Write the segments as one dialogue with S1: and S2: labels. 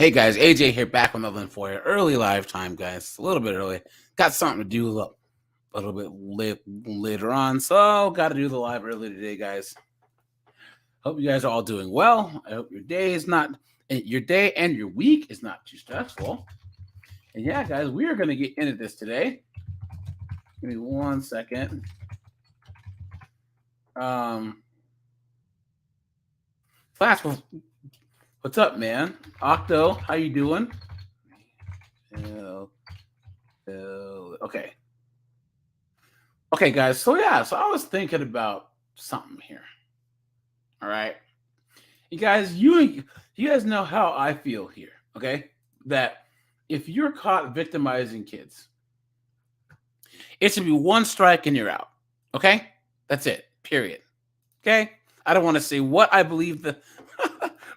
S1: Hey guys, AJ here, back with another one for you. Early live time, guys. A little bit early. Got something to do a little bit later on, so got to do the live early today, guys. Hope you guys are all doing well. I hope your day and your week is not too stressful. And yeah, guys, we are going to get into this today. Give me 1 second. Flash, what's up, man? Octo, how you doing? Okay. Okay, guys. So I was thinking about something here. All right. You guys know how I feel here, okay? That if you're caught victimizing kids, it should be one strike and you're out. Okay? That's it. Period. Okay? I don't want to say what I believe the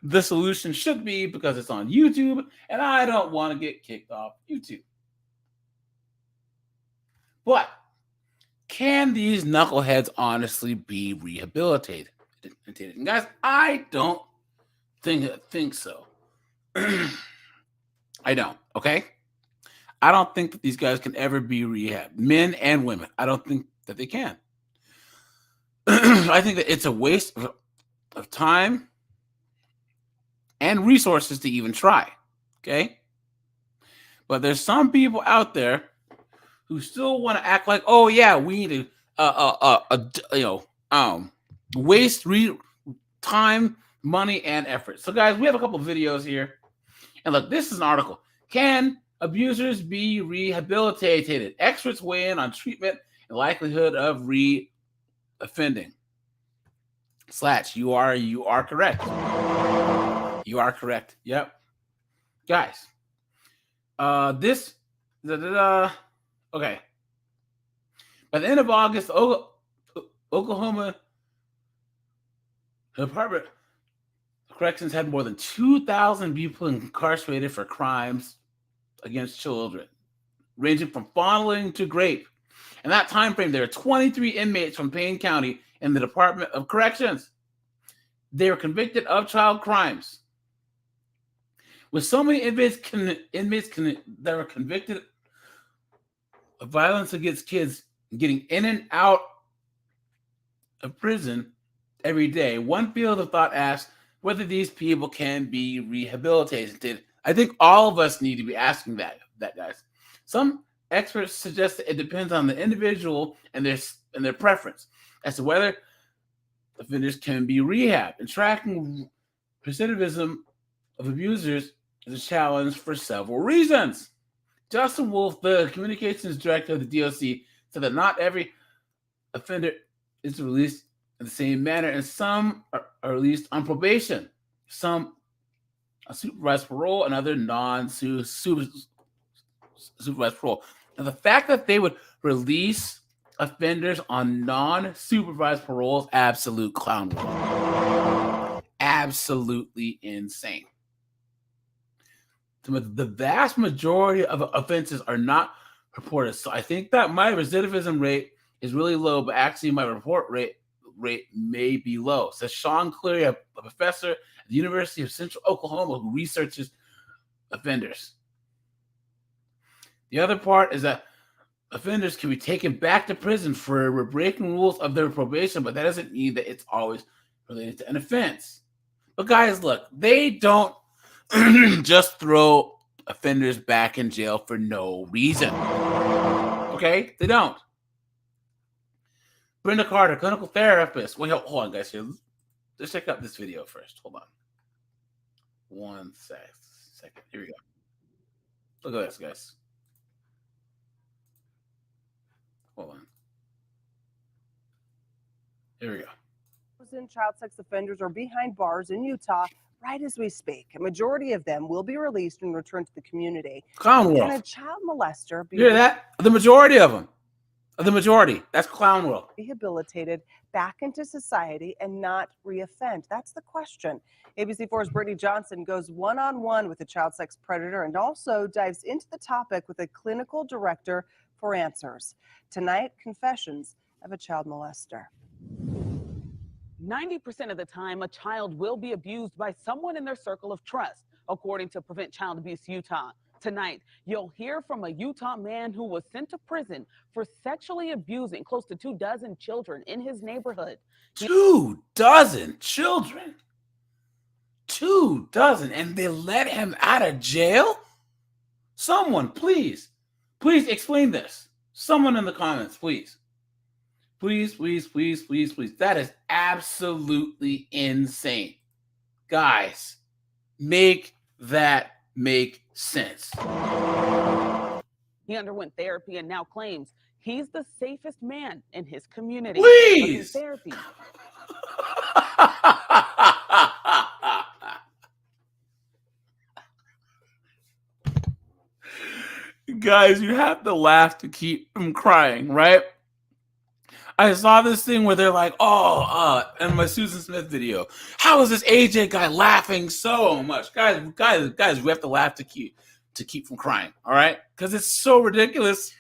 S1: the solution should be because it's on YouTube and I don't want to get kicked off YouTube. But can these knuckleheads honestly be rehabilitated? And guys, I don't think so. I don't. Okay. I don't think that these guys can ever be rehabbed, men and women. I don't think that they can. I think that it's a waste of time and resources to even try. Okay. But there's some people out there who still want to act like, oh yeah, we need to, waste time, money, and effort. So guys, we have a couple of videos here, and look, this is an article. Can abusers be rehabilitated? Experts weigh in on treatment and likelihood of re-offending. Slash, you are correct. You are correct. Yep. Guys, okay. By the end of August, Oklahoma Department of Corrections had more than 2,000 people incarcerated for crimes against children, ranging from fondling to rape. In that time frame, there were 23 inmates from Payne County in the Department of Corrections. They were convicted of child crimes. With so many inmates that were convicted of violence against kids getting in and out of prison every day, one field of thought asks whether these people can be rehabilitated. I think all of us need to be asking that guys. Some experts suggest that it depends on the individual and their preference as to whether offenders can be rehabbed. And tracking recidivism of abusers is a challenge for several reasons. Justin Wolf, the communications director of the DOC, said that not every offender is released in the same manner, and some are released on probation, some on supervised parole, and other non-supervised parole. Now, the fact that they would release offenders on non-supervised parole is absolute clown work. Absolutely insane. The vast majority of offenses are not reported. So I think that my recidivism rate is really low, but actually my report rate may be low. Says Sean Cleary, a professor at the University of Central Oklahoma who researches offenders. The other part is that offenders can be taken back to prison for breaking rules of their probation, but that doesn't mean that it's always related to an offense. But guys, look, they don't just throw offenders back in jail for no reason. Okay? They don't. Brenda Carter, clinical therapist. Wait, hold on, guys. Here, let's check out this video first. Hold on. 1 second. Here we go. Look at this, guys. Hold on. Here we go.
S2: Child sex offenders are behind bars in Utah right as we speak. A majority of them will be released and returned to the community.
S1: Clown
S2: Can a child molester be
S1: hear that? The majority of them. The majority. That's clown world.
S2: Rehabilitated back into society and not reoffend? That's the question. ABC4's Brittany Johnson goes one-on-one with a child sex predator and also dives into the topic with a clinical director for answers. Tonight, confessions of a child molester.
S3: 90% of the time, a child will be abused by someone in their circle of trust. according to Prevent Child Abuse Utah. Tonight, you'll hear from a Utah man who was sent to prison for sexually abusing close to 24 children in his neighborhood.
S1: 24 children? 24, and they let him out of jail? Someone, please explain this. Someone in the comments, please. Please. That is absolutely insane. Guys, make that make sense.
S3: He underwent therapy and now claims he's the safest man in his community.
S1: Please.
S3: Therapy.
S1: Guys, you have to laugh to keep from crying, right? I saw this thing where they're like, in my Susan Smith video, how is this AJ guy laughing so much? Guys, we have to laugh to keep from crying, all right? Because it's so ridiculous.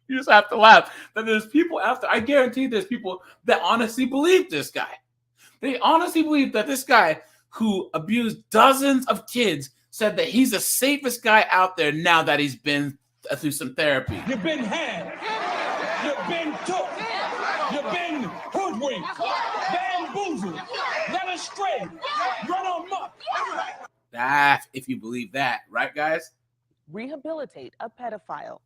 S1: You just have to laugh. That there's people I guarantee there's people that honestly believe this guy. They honestly believe that this guy who abused dozens of kids said that he's the safest guy out there now that he's been through some therapy.
S4: You've been had. You've been took. You've been hoodwinked, bamboozled, led astray, run amok.
S1: That, if you believe that, right, guys?
S3: Rehabilitate a pedophile.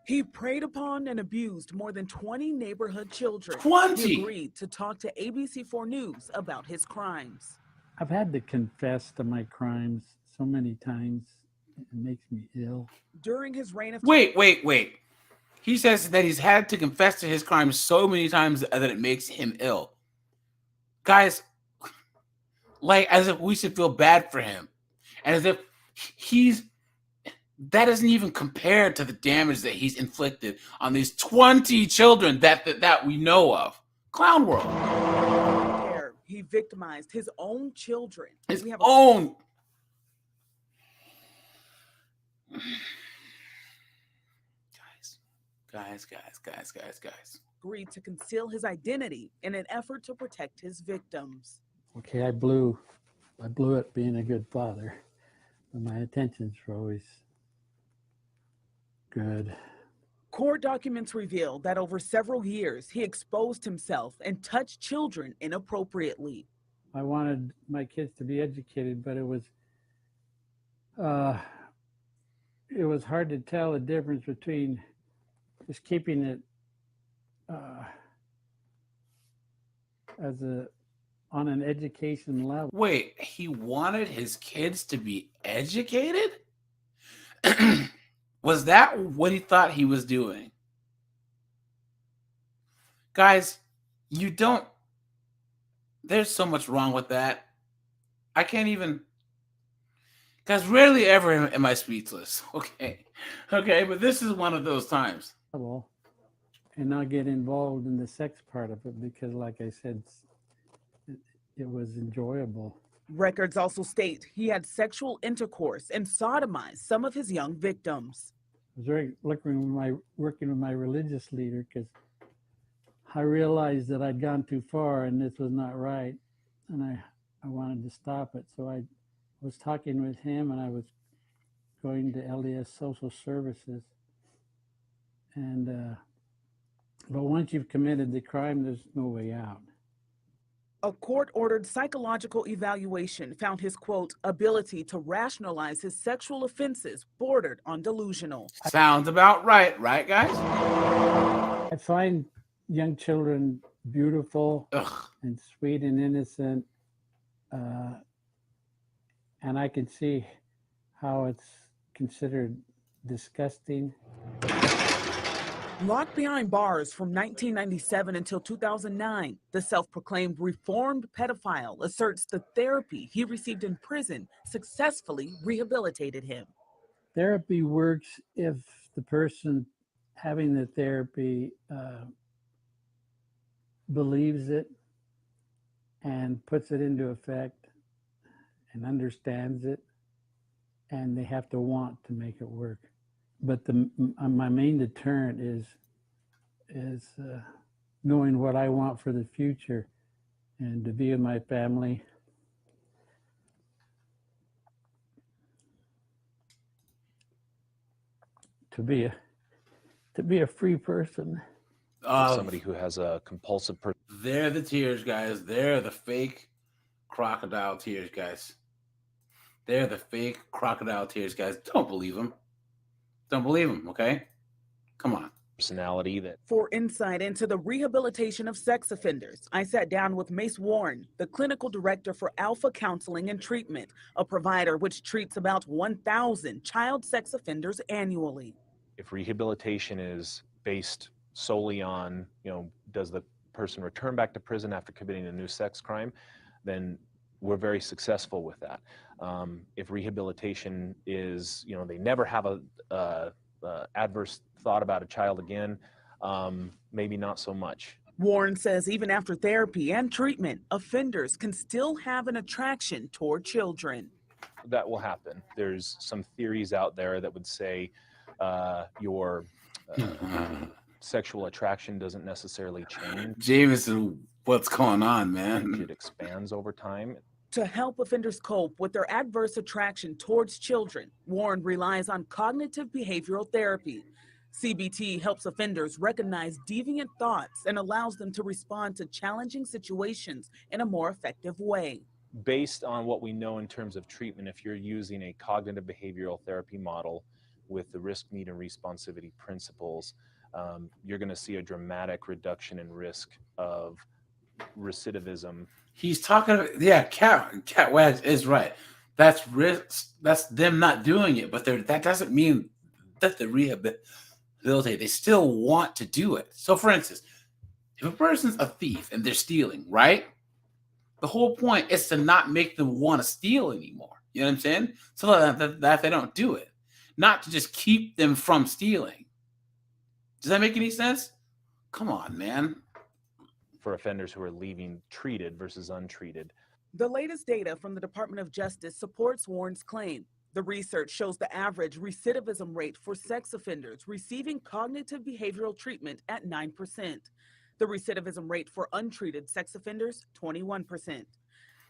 S5: He preyed upon and abused more than 20 neighborhood children.
S1: 20?
S5: He agreed to talk to ABC4 News about his crimes.
S6: I've had to confess to my crimes so many times. It makes me ill.
S5: During his reign of...
S1: Wait. He says that he's had to confess to his crimes so many times that it makes him ill. Guys, like as if we should feel bad for him. And as if that doesn't even compare to the damage that he's inflicted on these 20 children that we know of. Clown world.
S5: He victimized his own children.
S1: His own. Guys.
S5: Agreed to conceal his identity in an effort to protect his victims.
S6: Okay, I blew it being a good father, but my intentions were always good.
S5: Court documents reveal that over several years, he exposed himself and touched children inappropriately.
S6: I wanted my kids to be educated, but it was hard to tell the difference between just keeping it on an education level.
S1: Wait, he wanted his kids to be educated? Was that what he thought he was doing? Guys, there's so much wrong with that. I can't even, guys, rarely ever am I speechless. Okay, but this is one of those times.
S6: And not get involved in the sex part of it because, like I said, it was enjoyable.
S5: Records also state he had sexual intercourse and sodomized some of his young victims.
S6: I was working with my religious leader because I realized that I'd gone too far and this was not right, and I wanted to stop it. So I was talking with him, and I was going to LDS Social Services, and but once you've committed the crime, there's no way out.
S5: A court-ordered psychological evaluation found his, quote, ability to rationalize his sexual offenses bordered on delusional.
S1: Sounds about right, guys?
S6: I find young children beautiful and sweet and innocent, and I can see how it's considered disgusting.
S5: Locked behind bars from 1997 until 2009, the self-proclaimed reformed pedophile asserts the therapy he received in prison successfully rehabilitated him.
S6: Therapy works if the person having the therapy believes it and puts it into effect and understands it, and they have to want to make it work. But my main deterrent is knowing what I want for the future and to be with my family. to be a free person.
S7: Somebody who has a compulsive
S1: They're the tears, guys. They're the fake crocodile tears, guys. They're the fake crocodile tears, guys. Don't believe them. Don't believe them, okay? Come on.
S7: personality that
S5: For insight into the rehabilitation of sex offenders, I sat down with Mace Warren, the clinical director for Alpha Counseling and Treatment, a provider which treats about 1,000 child sex offenders annually.
S7: if rehabilitation is based solely on, does the person return back to prison after committing a new sex crime, then we're very successful with that. If rehabilitation is, they never have a adverse thought about a child again, maybe not so much.
S5: Warren says even after therapy and treatment, offenders can still have an attraction toward children.
S7: That will happen. There's some theories out there that would say your sexual attraction doesn't necessarily change.
S1: Jameson, what's going on, man?
S7: It expands over time.
S5: To help offenders cope with their adverse attraction towards children, Warren relies on cognitive behavioral therapy. CBT helps offenders recognize deviant thoughts and allows them to respond to challenging situations in a more effective way.
S7: Based on what we know in terms of treatment, if you're using a cognitive behavioral therapy model with the risk, need, and responsivity principles, you're going to see a dramatic reduction in risk of recidivism.
S1: He's talking about, yeah, Cat Wags is right. That's risk. That's them not doing it, but that doesn't mean that they're rehabilitated. They still want to do it. So, for instance, if a person's a thief and they're stealing, right? The whole point is to not make them want to steal anymore. You know what I'm saying? So that they don't do it. Not to just keep them from stealing. Does that make any sense? Come on, man.
S7: For offenders who are leaving treated versus untreated.
S5: The latest data from the Department of Justice supports Warren's claim. The research shows the average recidivism rate for sex offenders receiving cognitive behavioral treatment at 9%. The recidivism rate for untreated sex offenders, 21%.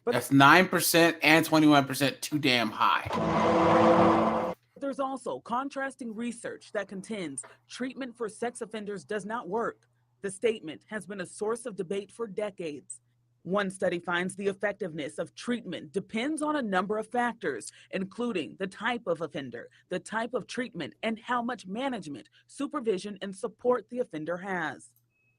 S5: But
S1: that's 9% and 21%, too damn high.
S5: There's also contrasting research that contends treatment for sex offenders does not work. The statement has been a source of debate for decades. One study finds the effectiveness of treatment depends on a number of factors, including the type of offender, the type of treatment, and how much management, supervision, and support the offender has.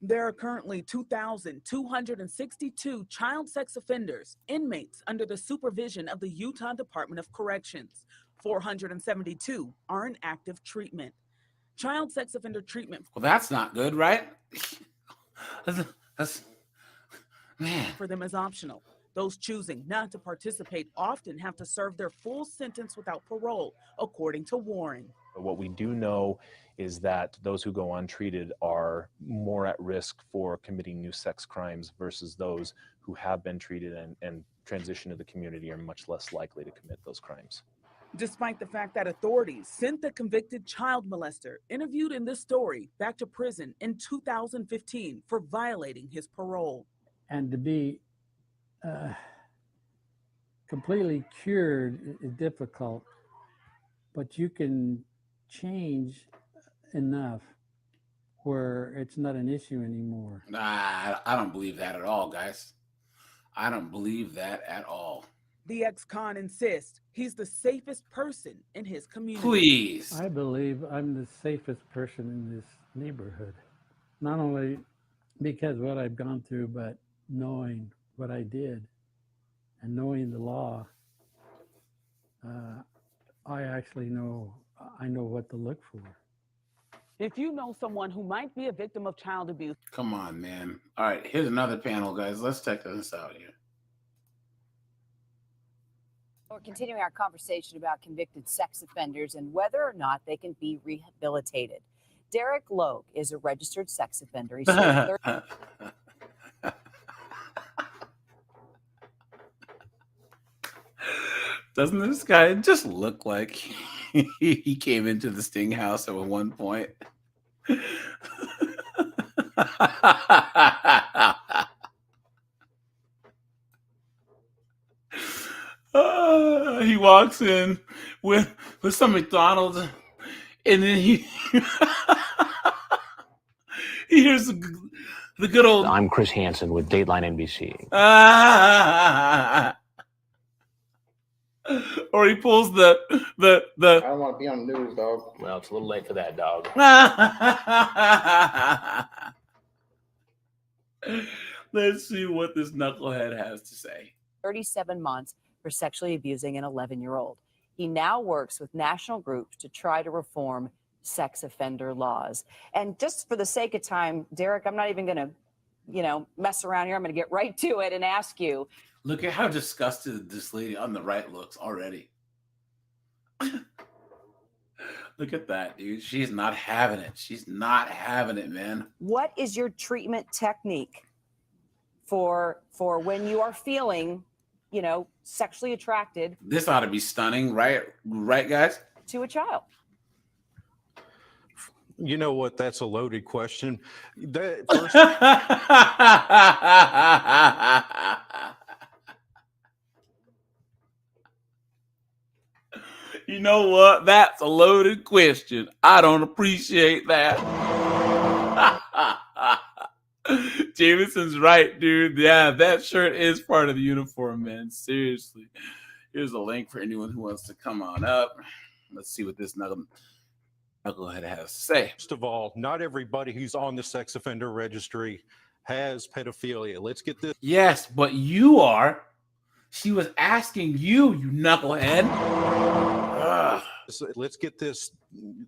S5: There are currently 2,262 child sex offenders, inmates under the supervision of the Utah Department of Corrections. 472 are in active treatment. Child sex offender treatment.
S1: Well, that's not good, right? that's man.
S5: For them is optional. Those choosing not to participate often have to serve their full sentence without parole, according to Warren.
S7: What we do know is that those who go untreated are more at risk for committing new sex crimes versus those who have been treated and transition to the community are much less likely to commit those crimes.
S5: Despite the fact that authorities sent the convicted child molester interviewed in this story back to prison in 2015 for violating his parole.
S6: And to be completely cured is difficult, but you can change enough where it's not an issue anymore.
S1: Nah, I don't believe that at all, guys. I don't believe that at all.
S5: The ex-con insists he's the safest person in his community.
S1: Please.
S6: I believe I'm the safest person in this neighborhood. Not only because of what I've gone through, but knowing what I did and knowing the law, I actually know what to look for.
S3: If you know someone who might be a victim of child abuse.
S1: Come on, man. All right, here's another panel, guys. Let's check this out here.
S8: We're continuing our conversation about convicted sex offenders and whether or not they can be rehabilitated. Derek Logue is a registered sex offender. He's
S1: Doesn't this guy just look like he came into the Sting house at one point? He walks in with some McDonald's And then he he hears the good old
S9: I'm Chris Hansen with Dateline NBC.
S1: Or he pulls the
S10: I don't want to be on the news, dog.
S9: Well, it's a little late for that, dog.
S1: Let's see what this knucklehead has to say.
S8: 37 months for sexually abusing an 11-year-old. He now works with national groups to try to reform sex offender laws. And just for the sake of time, Derek, I'm not even going to, mess around here. I'm going to get right to it and ask you.
S1: Look at how disgusted this lady on the right looks already. Look at that, dude. She's not having it. She's not having it, man.
S8: What is your treatment technique for when you are feeling, sexually attracted?
S1: This ought to be stunning, right? Right, guys?
S8: To a child.
S11: You know what? That's a loaded question.
S1: You know what? That's a loaded question. I don't appreciate that. Jameson's right, dude. Yeah, that shirt is part of the uniform, man. Seriously. Here's a link for anyone who wants to come on up. Let's see what this knucklehead has to say.
S11: First of all, not everybody who's on the sex offender registry has pedophilia. Let's get this.
S1: Yes, but you are. She was asking you, you knucklehead. Ugh.
S11: Let's get this.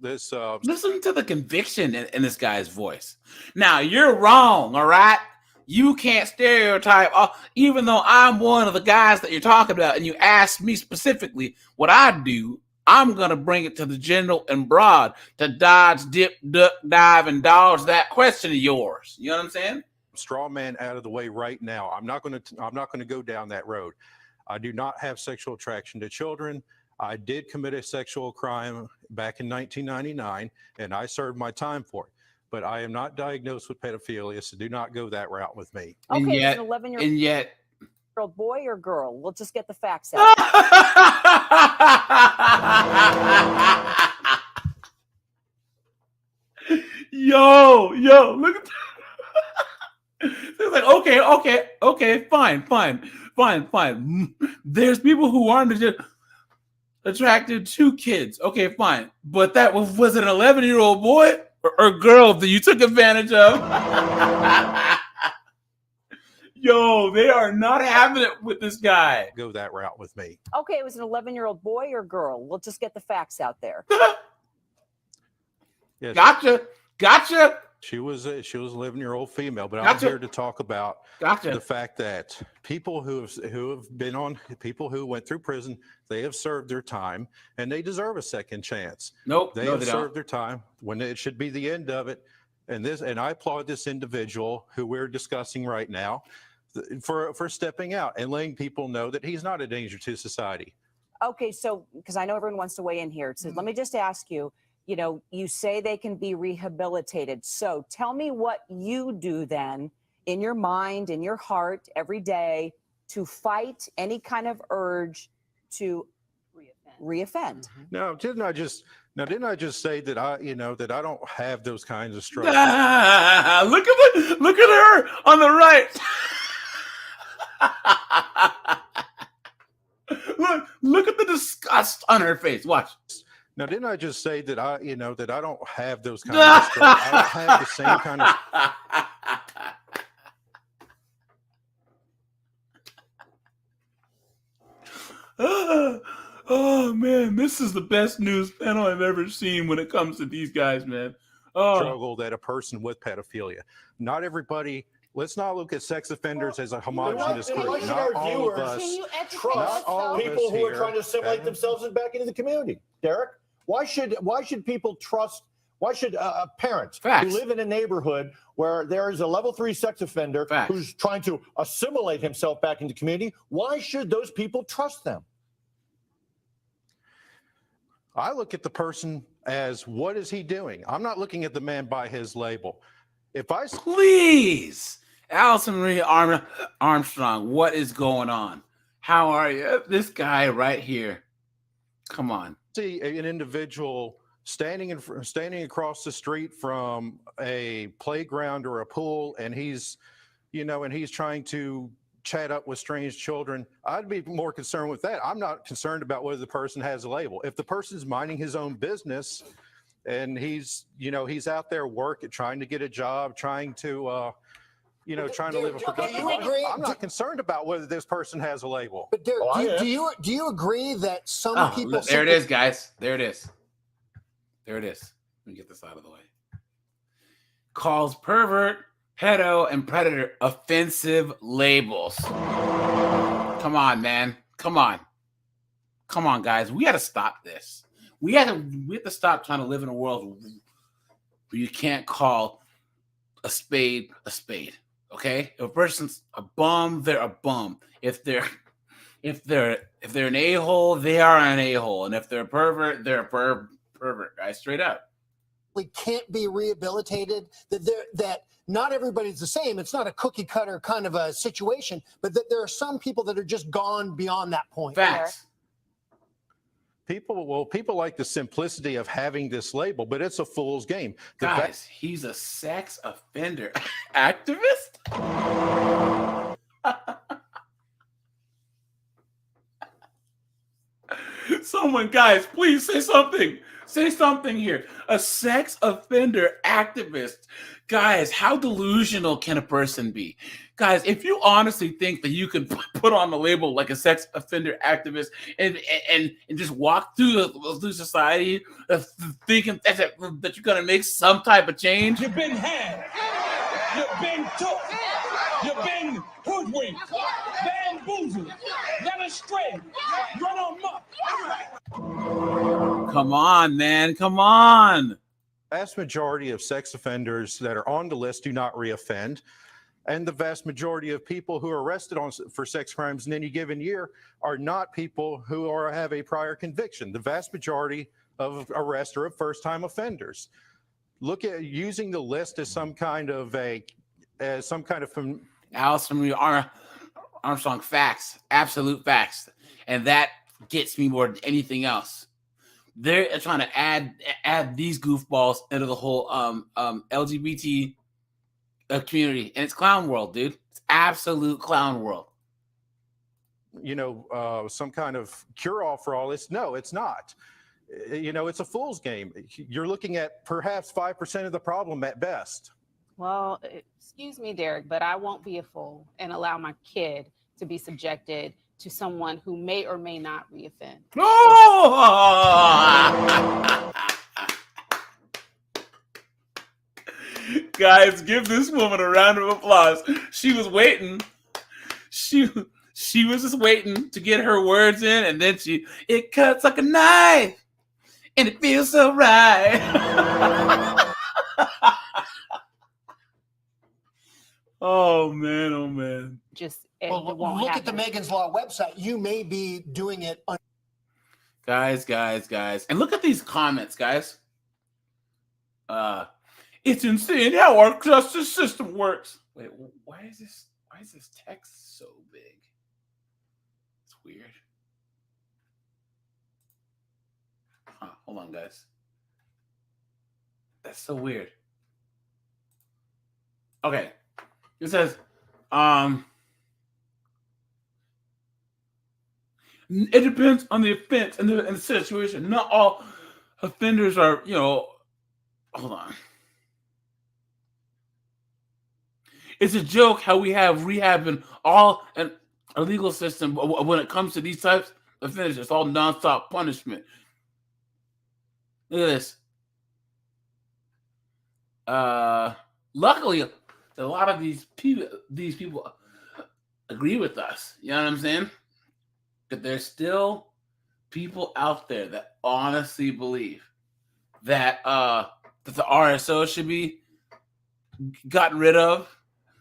S1: Listen to the conviction in this guy's voice. Now, you're wrong, all right? You can't stereotype, even though I'm one of the guys that you're talking about, and you asked me specifically what I do, I'm going to bring it to the general and broad to dodge, dip, duck, dive, and dodge that question of yours. You know what I'm saying?
S11: Straw man out of the way right now. I'm not going to go down that road. I do not have sexual attraction to children. I did commit a sexual crime back in 1999, and I served my time for it. But I am not diagnosed with pedophilia, so do not go that route with me.
S8: Okay, it's an 11-year-old.
S1: And yet,
S8: boy or girl? We'll just get the facts out.
S1: Yo, look at that. It's like, okay, fine. There's people who aren't just attracted to kids. Okay, fine. But that was an 11-year-old boy or girl that you took advantage of? Yo, they are not having it with this guy.
S11: Go that route with me.
S8: Okay, it was an 11-year-old boy or girl? We'll just get the facts out there.
S11: Yes.
S1: Gotcha.
S11: She was an 11-year-old female, but
S1: Gotcha.
S11: I'm here to talk about
S1: Gotcha.
S11: the fact that people who went through prison, they have served their time and they deserve a second chance.
S1: Nope.
S11: They have served their time when it should be the end of it. And I applaud this individual who we're discussing right now for stepping out and letting people know that he's not a danger to society.
S8: Okay, so because I know everyone wants to weigh in here, so let me just ask you. You say they can be rehabilitated. So tell me what you do then in your mind, in your heart, every day to fight any kind of urge to reoffend.
S11: No, didn't I just say that I don't have those kinds of struggles?
S1: Look at her on the right. Look at the disgust on her face. Watch.
S11: Now, didn't I just say that I don't have those kinds of struggles? I don't have the same kind of.
S1: Oh man, this is the best news panel I've ever seen when it comes to these guys, man.
S11: Struggle that a person with pedophilia. Not everybody. Let's not look at sex offenders as a homogenous group. Not all of us.
S12: Trust people who are trying to assimilate themselves back into the community. Derek, why should people trust? Why should parents who live in a neighborhood where there is a level 3 sex offender who's trying to assimilate himself back into the community? Why should those people trust them?
S11: I look at the person as, what is he doing? I'm not looking at the man by his label.
S1: Please, Allison Marie Armstrong, what is going on? How are you? This guy right here. Come on.
S11: See an individual standing across the street from a playground or a pool, and he's trying to chat up with strange children, I'd be more concerned with that. I'm not concerned about whether the person has a label. If the person's minding his own business and he's out there trying to get a job, trying to trying to live a productive life, I'm not concerned about whether this person has a label.
S13: But Derek, do you agree that some people?
S1: Look, there it is, guys. There it is. There it is. Let me get this out of the way. Calls pervert, pedo, and predator offensive labels. Come on, man. Come on. Come on, guys. We got to stop this. We have to stop trying to live in a world where you can't call a spade a spade. Okay? If a person's a bum, they're a bum. If they're an a-hole, they are an a-hole. And if they're a pervert, they're a pervert, guys. Straight up.
S13: Can't be rehabilitated, that not everybody's the same. It's not a cookie cutter kind of a situation, but that there are some people that are just gone beyond that point.
S1: Facts.
S11: People like the simplicity of having this label, but it's a fool's game.
S1: Guys, he's a sex offender activist? Someone, guys, please say something. Say something here. A sex offender activist. Guys, how delusional can a person be? Guys, if you honestly think that you can put on the label like a sex offender activist and just walk through society thinking that you're going to make some type of change.
S4: You've been had. You've been took. You've been hoodwinked. Bamboozled. Led astray. Run amok.
S1: Come on, man. Come on.
S11: Vast majority of sex offenders that are on the list do not reoffend. And the vast majority of people who are arrested for sex crimes in any given year are not people who have a prior conviction. The vast majority of arrests are of first-time offenders. Look at using the list as some kind of
S1: Alice from Armstrong facts, absolute facts, and that gets me more than anything else. They're trying to add these goofballs into the whole LGBT community, and it's clown world, dude. It's absolute clown world.
S11: Some kind of cure-all for all this. No, it's not. It's a fool's game. You're looking at perhaps 5% of the problem at best.
S14: Well, excuse me, Derek, but I won't be a fool and allow my kid to be subjected to someone who may or may not reoffend.
S1: Guys, give this woman a round of applause. She was waiting. She was just waiting to get her words in, and then it cuts like a knife, and it feels so right. Oh man.
S14: Just
S13: look at the Megan's Law website. You may be doing it.
S1: Guys, and look at these comments, guys. It's insane how our justice system works. Wait, why is this text so big? It's weird. Hold on, guys. That's so weird. Okay. It says, it depends on the offense and the situation. Not all offenders are, hold on. It's a joke how we have rehab in our legal system, but when it comes to these types of offenders, it's all nonstop punishment. Look at this. Luckily, a lot of these people agree with us. You know what I'm saying? But there's still people out there that honestly believe that the RSO should be gotten rid of,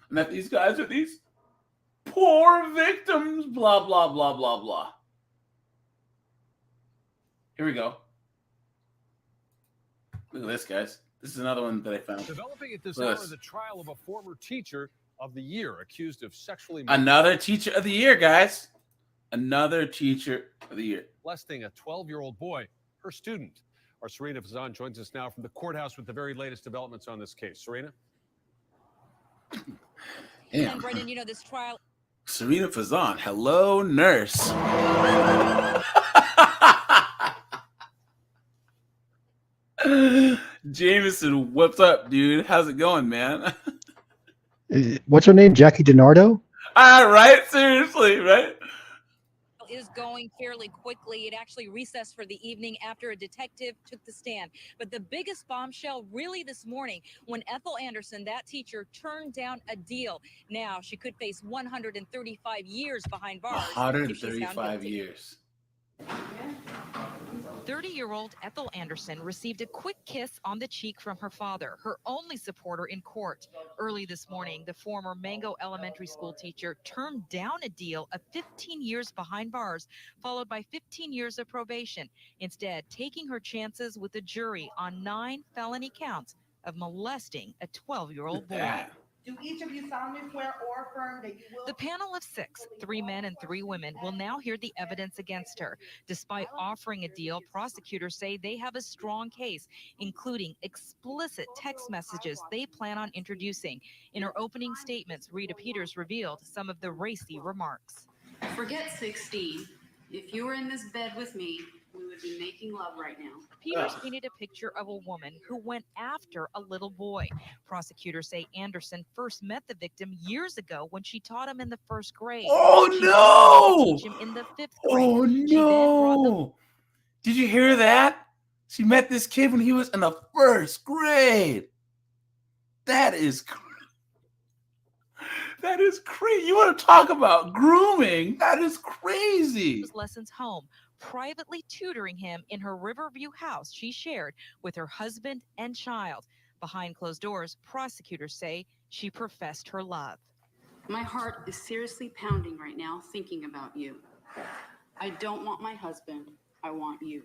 S1: and that these guys are these poor victims. Blah blah blah blah blah. Here we go. Look at this, guys. This is another one that I found.
S15: Developing at this hour the trial of a former teacher of the year accused of sexually...
S1: Another teacher of the year, guys. Another teacher of the year.
S15: Molesting a 12-year-old boy, her student. Our Serena Fazan joins us now from the courthouse with the very latest developments on this case. Serena?
S1: Damn.
S16: And Brendan, you know, this trial.
S1: Serena Fazan, hello, nurse. Jameson, what's up, dude? How's it going, man?
S17: What's her name? Jackie DiNardo?
S1: Right? Seriously, right?
S16: Is going fairly quickly. It actually recessed for the evening after a detective took the stand. But the biggest bombshell really this morning when Ethel Anderson, that teacher, turned down a deal. Now she could face 135 years behind bars.
S1: 135 years.
S16: 30-year-old Ethel Anderson received a quick kiss on the cheek from her father, her only supporter in court. Early this morning, the former Mango Elementary School teacher turned down a deal of 15 years behind bars, followed by 15 years of probation, instead taking her chances with a jury on 9 felony counts of molesting a 12-year-old boy.
S18: Do each of you solemnly swear or affirm that you will?
S16: The panel of 6, 3 men and 3 women, will now hear the evidence against her. Despite offering a deal, prosecutors say they have a strong case, including explicit text messages they plan on introducing. In her opening statements, Rita Peters revealed some of the racy remarks.
S19: Forget 16. If you were in this bed with me, we would be making love right now.
S16: Peters painted a picture of a woman who went after a little boy. Prosecutors say Anderson first met the victim years ago when she taught him in the 1st grade.
S1: Oh,
S16: She went on to
S1: no!
S16: teach him in the 5th grade.
S1: Oh, no! Did you hear that? She met this kid when he was in the 1st grade. That is crazy. That is crazy. You want to talk about grooming? That is crazy.
S16: Lessons home, privately tutoring him in her Riverview house she shared with her husband and child. Behind closed doors, prosecutors say she professed her love.
S19: My heart is seriously pounding right now thinking about you. I don't want my husband. I want you.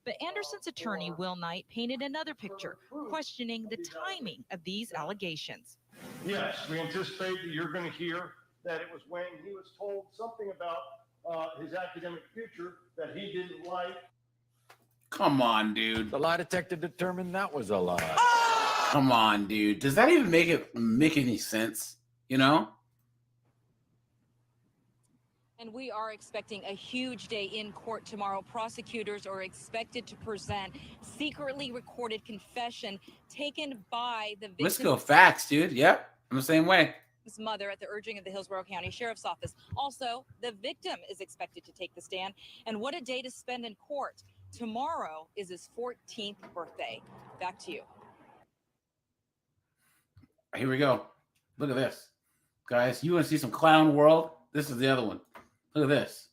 S16: But Anderson's attorney, Will Knight, painted another picture, questioning the timing of these allegations.
S12: Yes, we anticipate that you're going to hear that it was when he was told something about his academic future that he didn't like.
S1: Come on, dude.
S20: The lie detector determined that was a lie.
S1: Come on, dude. Does that even make any sense? You know?
S16: And we are expecting a huge day in court tomorrow. Prosecutors are expected to present secretly recorded confession taken by the victim.
S1: Let's go facts, dude. Yep. I'm the same way.
S16: His mother at the urging of the Hillsborough County Sheriff's Office. Also, the victim is expected to take the stand. And what a day to spend in court. Tomorrow is his 14th birthday. Back to you.
S1: Here we go. Look at this. Guys, you want to see some clown world? This is the other one. Look at this.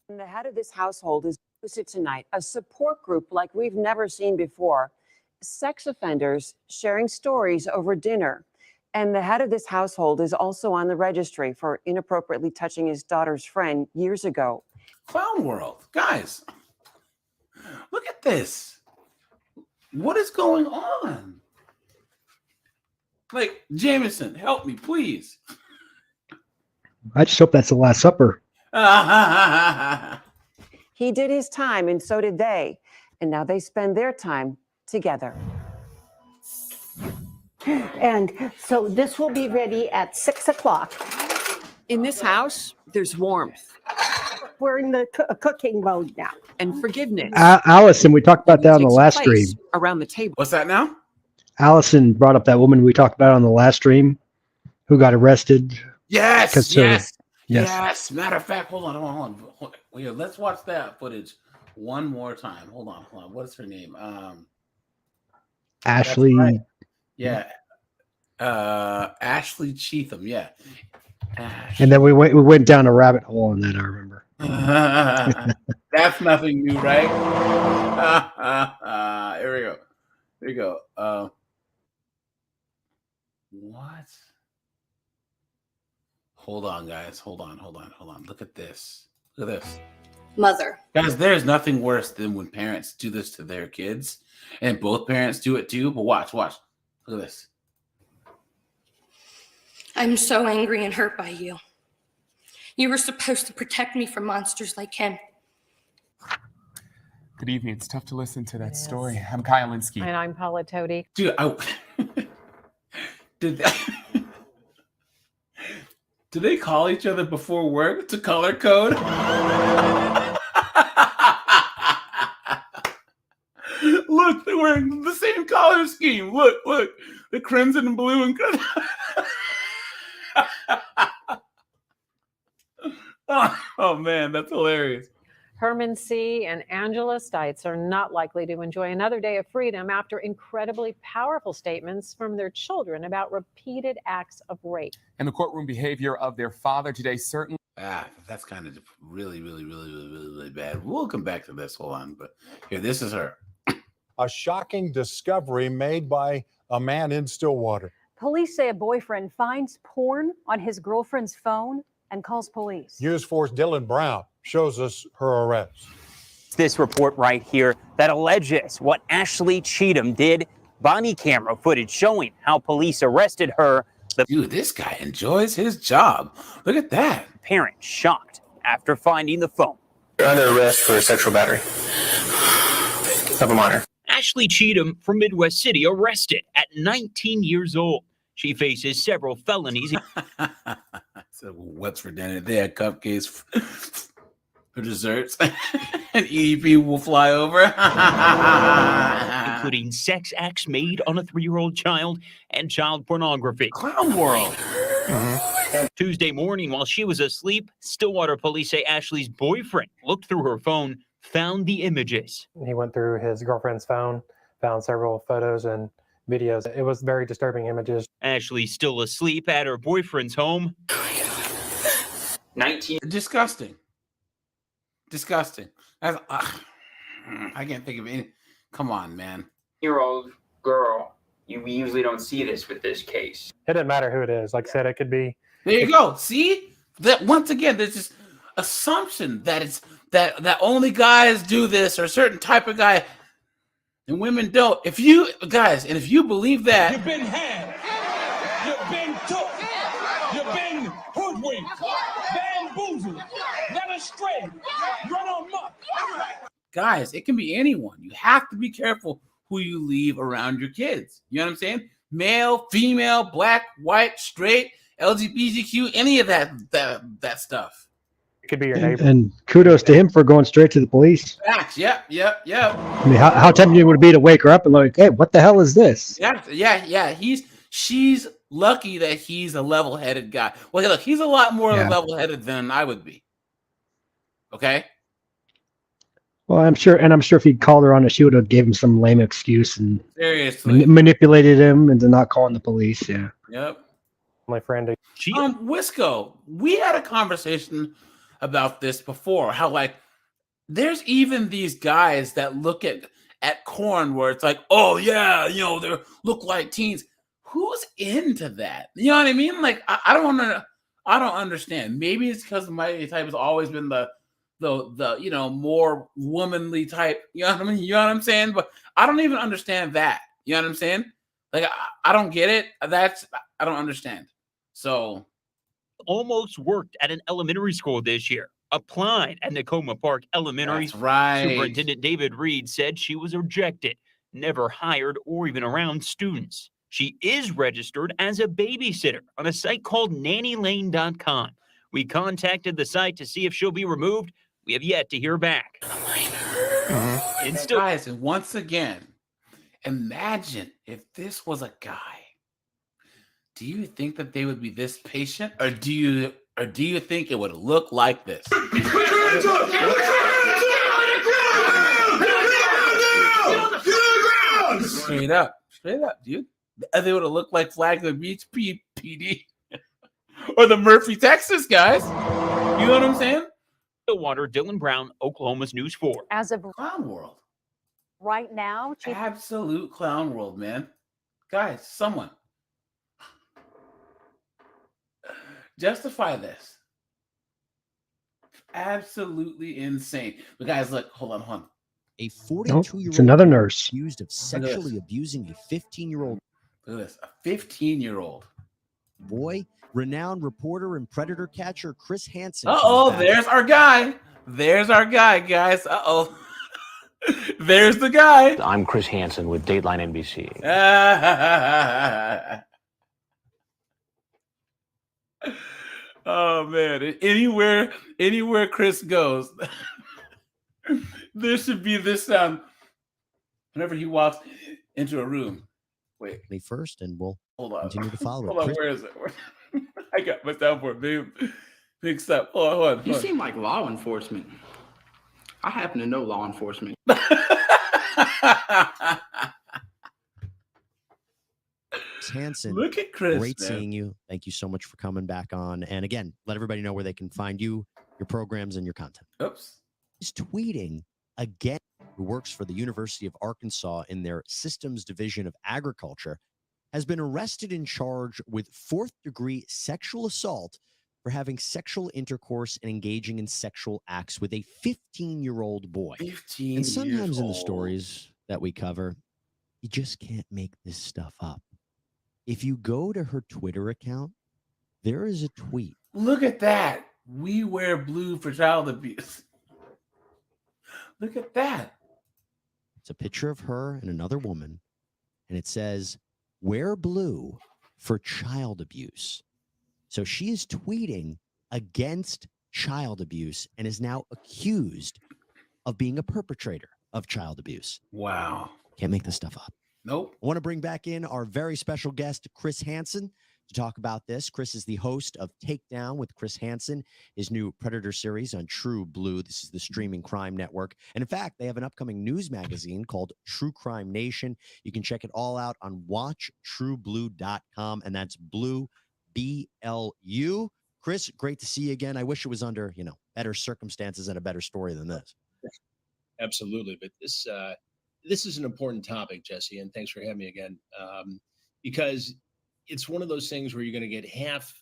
S21: And the head of this household is hosted tonight, a support group like we've never seen before. Sex offenders sharing stories over dinner. And the head of this household is also on the registry for inappropriately touching his daughter's friend years ago.
S1: Clown world. Guys, look at this. What is going on? Like, Jameson, help me, please.
S17: I just hope that's the Last Supper.
S21: He did his time, and so did they. And now they spend their time together.
S22: And so this will be ready at 6 o'clock.
S21: In this house, there's warmth.
S22: We're in the cooking mode now.
S21: And forgiveness.
S17: Allison, we talked about that on the last stream.
S21: Around the table.
S1: What's that now?
S17: Allison brought up that woman we talked about on the last stream who got arrested.
S1: Yes.
S17: Yes.
S1: Matter of fact, hold on. Wait, let's watch that footage one more time. Hold on. What is her name?
S17: Ashley.
S1: Right. Yeah. Ashley Cheatham. Yeah.
S17: And then we went down a rabbit hole on that, I remember.
S1: That's nothing new, right? Here we go. What? Hold on, guys. Hold on. Look at this.
S22: Mother.
S1: Guys, there's nothing worse than when parents do this to their kids, and both parents do it too. But watch. Look at this.
S22: I'm so angry and hurt by you. You were supposed to protect me from monsters like him.
S2: Good evening. It's tough to listen to that story. I'm Kyle Linsky.
S7: And I'm Paula Toti.
S1: Dude, did they call each other before work to color code? Look, they're wearing the same color scheme. Look, the crimson and blue and oh man, that's hilarious.
S7: Herman C. and Angela Stites are not likely to enjoy another day of freedom after incredibly powerful statements from their children about repeated acts of rape.
S2: And the courtroom behavior of their father today certainly.
S1: That's kind of really bad. We'll come back to this. Hold on, but here, this is her.
S23: A shocking discovery made by a man in Stillwater.
S24: Police say a boyfriend finds porn on his girlfriend's phone and calls police.
S23: News 4's Dylan Brown shows us her arrest.
S25: This report right here that alleges what Ashley Cheatham did. Body camera footage showing how police arrested her.
S1: Dude, this guy enjoys his job. Look at that.
S25: Parent shocked after finding the phone.
S26: You're under arrest for sexual battery of a minor.
S25: Ashley Cheatham from Midwest City arrested at 19 years old. She faces several felonies.
S1: So what's for dinner? They had cupcakes for desserts. And EDP will fly over.
S25: Including sex acts made on a 3-year-old child and child pornography.
S1: Clown world.
S25: Tuesday morning, while she was asleep, Stillwater police say Ashley's boyfriend looked through her phone, found the images.
S27: He went through his girlfriend's phone, found several photos and videos. It was very disturbing images.
S25: Ashley's still asleep at her boyfriend's home.
S1: 19. Disgusting. That's, I can't think of any. Come on, man.
S28: 10-year-old girl. We usually don't see this with this case.
S27: It didn't matter who it is. Like I said, it could be.
S1: There you go. See that once again. There's this assumption that it's that only guys do this or a certain type of guy, and women don't. If you guys, and if you believe that,
S4: you've been had, you've been took, you've been hoodwinked, bamboozled, led astray, run amok.
S1: guys, it can be anyone. You have to be careful who you leave around your kids. You know what I'm saying? Male, female, black, white, straight, LGBTQ, any of that stuff.
S27: It could be your neighbor.
S17: And kudos to him for going straight to the police.
S1: Facts. Yep.
S17: I mean, how tempting would it be to wake her up and like, hey, what the hell is this?
S1: Yeah. She's lucky that he's a level-headed guy. Well, look, he's a lot more level-headed than I would be. Okay.
S17: Well, I'm sure if he'd called her on it, she would have gave him some lame excuse and
S1: seriously
S17: manipulated him into not calling the police. Yeah.
S1: Yep.
S27: My friend.
S1: Wisco, we had a conversation about this before. How like there's even these guys that look at corn where it's like, oh yeah, they look like teens. Who's into that? You know what I mean? Like I don't understand. Maybe it's because my type has always been the more womanly type. You know what I mean? You know what I'm saying? But I don't even understand that. You know what I'm saying? Like I don't get it. I don't understand. So
S25: almost worked at an elementary school this year. Applied at Nakoma Park Elementary.
S1: That's right.
S25: Superintendent David Reed said she was rejected, never hired or even around students. She is registered as a babysitter on a site called nannylane.com. We contacted the site to see if she'll be removed. We have yet to hear back.
S1: Guys, and once again, imagine if this was a guy. Do you think that they would be this patient, or do you think it would look like this? Straight up, dude. They would have looked like Flagler Beach PD or the Murphy, Texas guys. You know what I'm saying?
S25: Stillwater, Dylan Brown, Oklahoma's News 4.
S24: As of
S1: Clown world.
S24: Right now,
S1: absolute clown world, man. Guys, someone justify this. Absolutely insane. But guys, look, hold on.
S29: A 42-year-old
S17: it's another nurse
S29: accused of sexually abusing a 15-year-old.
S1: Look at this, a 15-year-old
S29: boy. Renowned reporter and predator catcher Chris Hansen.
S1: There's our guy. Guys. There's the guy.
S3: I'm Chris Hansen with Dateline NBC.
S1: Oh man! Anywhere Chris goes, there should be this sound whenever he walks into a room. Wait,
S29: me first, and we'll
S1: hold on.
S29: continue to follow
S1: Hold
S29: it.
S1: on,
S29: Chris-
S1: where is it? I got my soundboard mixed up. Hold on.
S5: You seem like law enforcement. I happen to know law enforcement.
S29: Hansen,
S1: look at Chris.
S29: Great
S1: man.
S29: seeing you. Thank you so much for coming back on. And again, let everybody know where they can find you, your programs, and your content.
S1: Oops.
S29: He's tweeting again, who works for the University of Arkansas in their Systems Division of Agriculture, has been arrested and charged with 4th-degree sexual assault for having sexual intercourse and engaging in sexual acts with a 15-year-old boy.
S1: 15
S29: And sometimes
S1: years
S29: in the
S1: old.
S29: stories that we cover, you just can't make this stuff up. If you go to her Twitter account, there is a tweet.
S1: Look at that. We wear blue for child abuse. Look at that.
S29: It's a picture of her and another woman, and it says, "Wear blue for child abuse." So she is tweeting against child abuse and is now accused of being a perpetrator of child abuse.
S1: Wow.
S29: Can't make this stuff up.
S1: Nope.
S29: I want to bring back in our very special guest, Chris Hansen, to talk about this. Chris is the host of Takedown with Chris Hansen, his new Predator series on True Blue. This is the streaming crime network. And in fact, they have an upcoming news magazine called True Crime Nation. You can check it all out on watchtrueblue.com, and that's blue, BLU. Chris, great to see you again. I wish it was under, better circumstances and a better story than this.
S6: Absolutely. But this is an important topic, Jesse, and thanks for having me again. Because it's one of those things where you're going to get half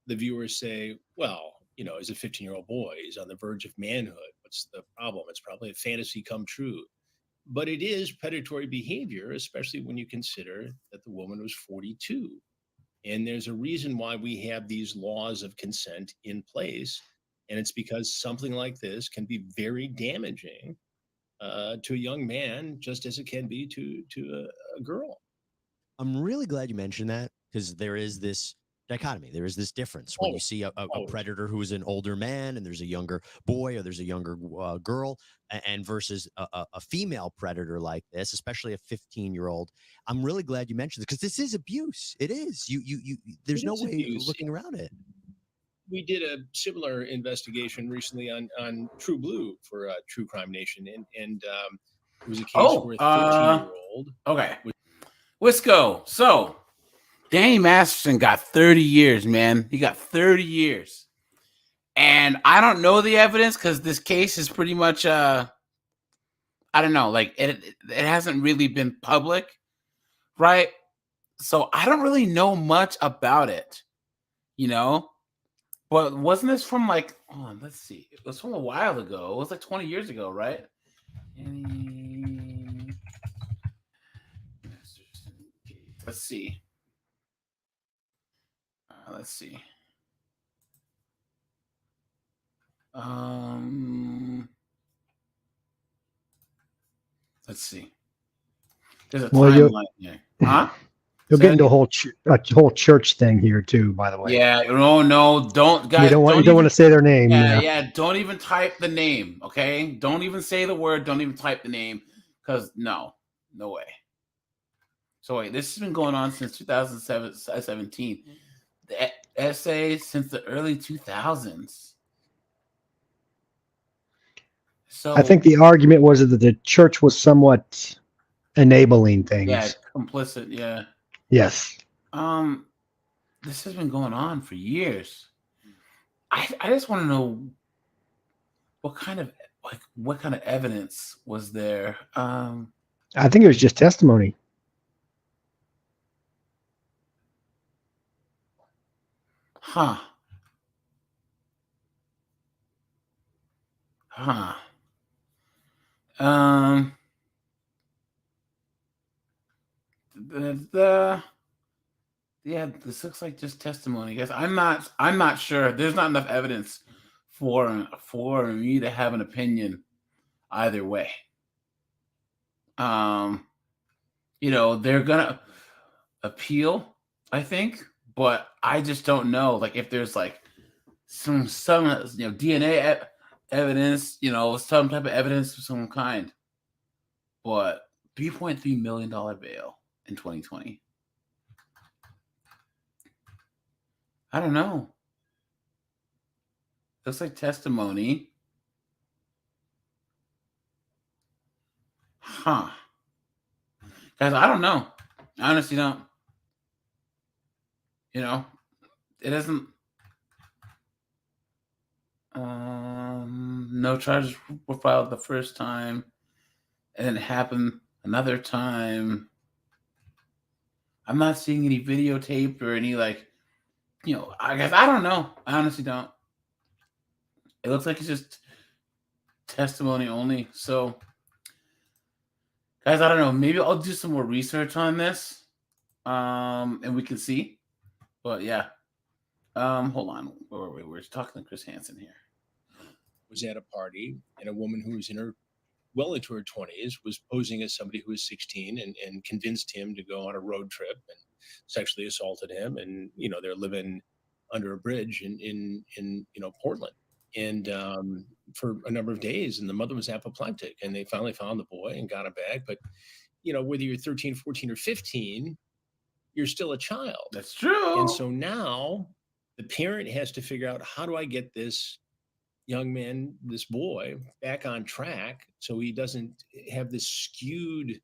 S6: the viewers say, well, as a 15-year-old boy, he's on the verge of manhood. What's the problem? It's probably a fantasy come true. But it is predatory behavior, especially when you consider that the woman was 42. And there's a reason why we have these laws of consent in place. And it's because something like this can be very damaging to a young man, just as it can be to a girl.
S29: I'm really glad you mentioned that, because there is this dichotomy. There is this difference when you see a predator who is an older man and there's a younger boy or there's a younger girl, and versus a female predator like this, especially a 15-year-old. I'm really glad you mentioned it, because this is abuse. It is. There's no way looking around it.
S6: We did a similar investigation recently on True Blue for True Crime Nation, and it was a case where a 13-year-old.
S1: Okay. Wisco. So, Danny Masterson got 30 years, man. He got 30 years. And I don't know the evidence because this case is pretty much, I don't know, like it hasn't really been public, right? So I don't really know much about it, But wasn't this from let's see. It was from a while ago. It was like 20 years ago, right? Let's see. Let's see. Let's see. There's a timeline here. Huh?
S17: You'll get into a whole church thing here too, by the way.
S1: Yeah. No, don't, guys.
S17: You don't want to say their name.
S1: Yeah. Don't even type the name. Okay. Don't even say the word. Don't even type the name, because no way. So wait, this has been going on since 2017. The essay since the early 2000s. So
S17: I think the argument was that the church was somewhat enabling things.
S1: Yeah, complicit. Yeah.
S17: Yes.
S1: This has been going on for years. I just want to know what kind of evidence was there.
S17: I think it was just testimony.
S1: Huh. Yeah, this looks like just testimony, guys. I'm not sure. There's not enough evidence for me to have an opinion either way. They're gonna appeal, I think, but I just don't know, like, if there's like some DNA evidence, some type of evidence of some kind. But $3.3 million bail in 2020. I don't know. Looks like testimony. Huh. Guys, I don't know. I honestly don't. It doesn't. No charges were filed the first time, and then it happened another time. I'm not seeing any videotape or any I guess I don't know. I honestly don't. It looks like it's just testimony only. So, guys, I don't know. Maybe I'll do some more research on this, and we can see. But yeah, hold on. Where were we? We're talking to Chris Hansen here.
S6: Was at a party, and a woman who was well into her 20s was posing as somebody who was 16 and convinced him to go on a road trip and sexually assaulted him. And they're living under a bridge in Portland, and for a number of days, and the mother was apoplectic, and they finally found the boy and got him back. But whether you're 13, 14, or 15, you're still a child.
S1: That's true.
S6: And so now the parent has to figure out, how do I get this young man, this boy, back on track so he doesn't have this skewed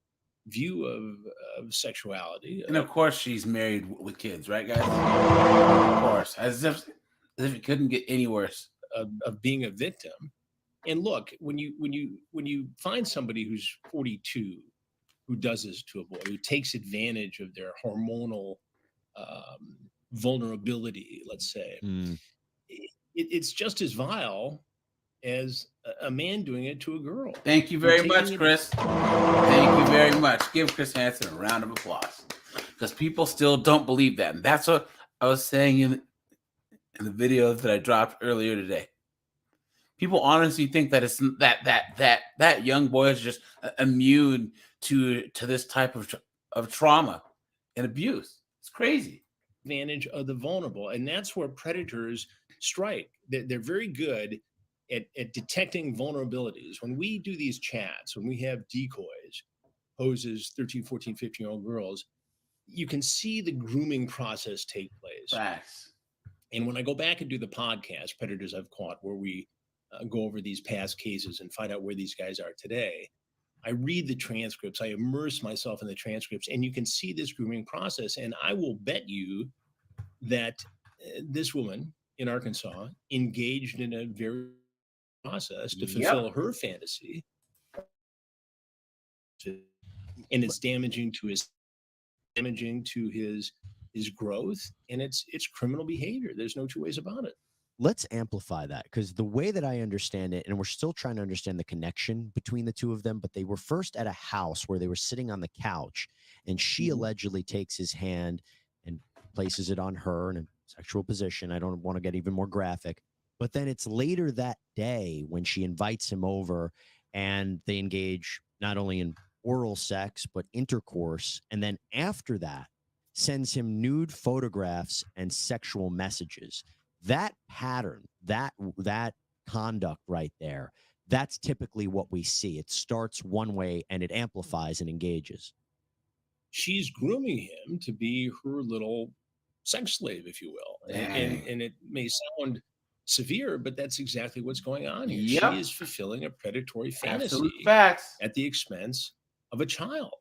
S6: view of sexuality.
S1: And of course, she's married with kids, right, guys? Of course, as if it couldn't get any worse.
S6: Of being a victim. And look, when you find somebody who's 42 who does this to a boy, who takes advantage of their hormonal vulnerability, let's say, it's just as vile as a man doing it to a girl.
S1: Thank you very much, Chris. Thank you very much. Give Chris Hansen a round of applause, because people still don't believe that. And that's what I was saying in the video that I dropped earlier today. People honestly think that it's that young boy is just immune to this type of trauma and abuse. It's crazy.
S6: Advantage of the vulnerable, and that's where predators strike. They're very good at detecting vulnerabilities. When we do these chats, when we have decoys, poses 13, 14, 15-year-old girls, you can see the grooming process take place.
S1: Facts.
S6: And when I go back and do the podcast, Predators I've Caught, where we go over these past cases and find out where these guys are today, I read the transcripts, I immerse myself in the transcripts, and you can see this grooming process. And I will bet you that this woman in Arkansas engaged in a very process to fulfill her fantasy. And it's damaging to his growth, and it's criminal behavior. There's no two ways about it.
S29: Let's amplify that, because the way that I understand it, and we're still trying to understand the connection between the two of them, but they were first at a house where they were sitting on the couch, and she allegedly takes his hand and places it on her in a sexual position. I don't want to get even more graphic, but then it's later that day when she invites him over and they engage not only in oral sex, but intercourse. And then after that, sends him nude photographs and sexual messages. That pattern, that conduct right there, that's typically what we see. It starts one way and it amplifies and engages.
S6: She's grooming him to be her little sex slave, if you will. And it may sound severe, but that's exactly what's going on here.
S1: Yep.
S6: She is fulfilling a predatory fantasy.
S1: Absolute facts.
S6: At the expense of a child.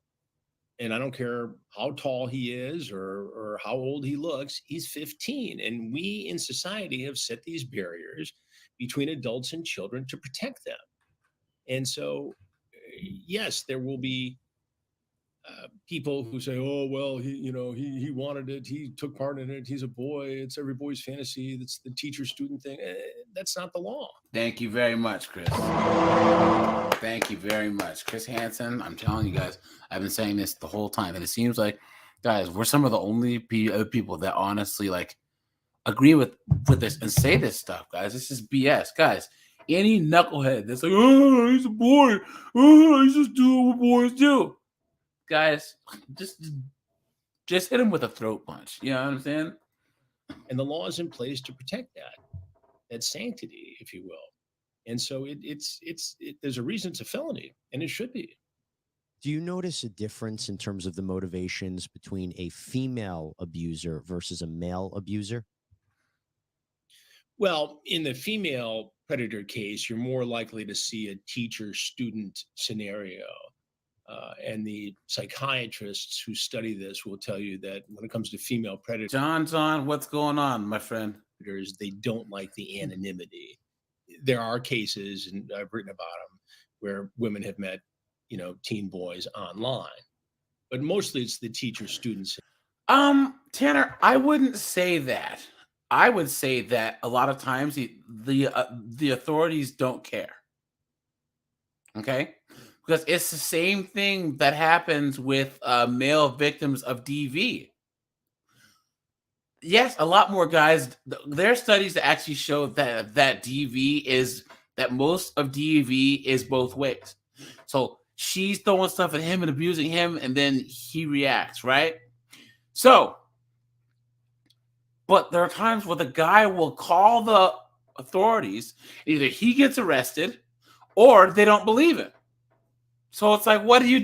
S6: And I don't care how tall he is or how old he looks, he's 15. And we in society have set these barriers between adults and children to protect them. And so, yes, there will be people who say, oh, well, he wanted it. He took part in it. He's a boy. It's every boy's fantasy. That's the teacher-student thing. That's not the law.
S1: Thank you very much, Chris. Thank you very much. Chris Hansen, I'm telling you guys, I've been saying this the whole time. And it seems like, guys, we're some of the only people that honestly agree with this and say this stuff, guys. This is BS. Guys, any knucklehead that's like, oh, he's a boy. Oh, he's just doing what boys do. Guys, just hit him with a throat punch. You know what I'm saying?
S6: And the law is in place to protect that sanctity, if you will. And so there's a reason it's a felony, and it should be.
S29: Do you notice a difference in terms of the motivations between a female abuser versus a male abuser?
S6: Well, in the female predator case, you're more likely to see a teacher-student scenario. And the psychiatrists who study this will tell you that when it comes to female predators,
S1: John, what's going on, my friend?
S6: They don't like the anonymity. There are cases, and I've written about them, where women have met, teen boys online, but mostly it's the teacher-students.
S1: Tanner, I wouldn't say that. I would say that a lot of times the authorities don't care. Okay, because it's the same thing that happens with male victims of DV. Yes, a lot more guys. There are studies that actually show that that most of DV is both ways. So she's throwing stuff at him and abusing him, and then he reacts, right? So, but there are times where the guy will call the authorities. Either he gets arrested, or they don't believe it. So it's like, what do? You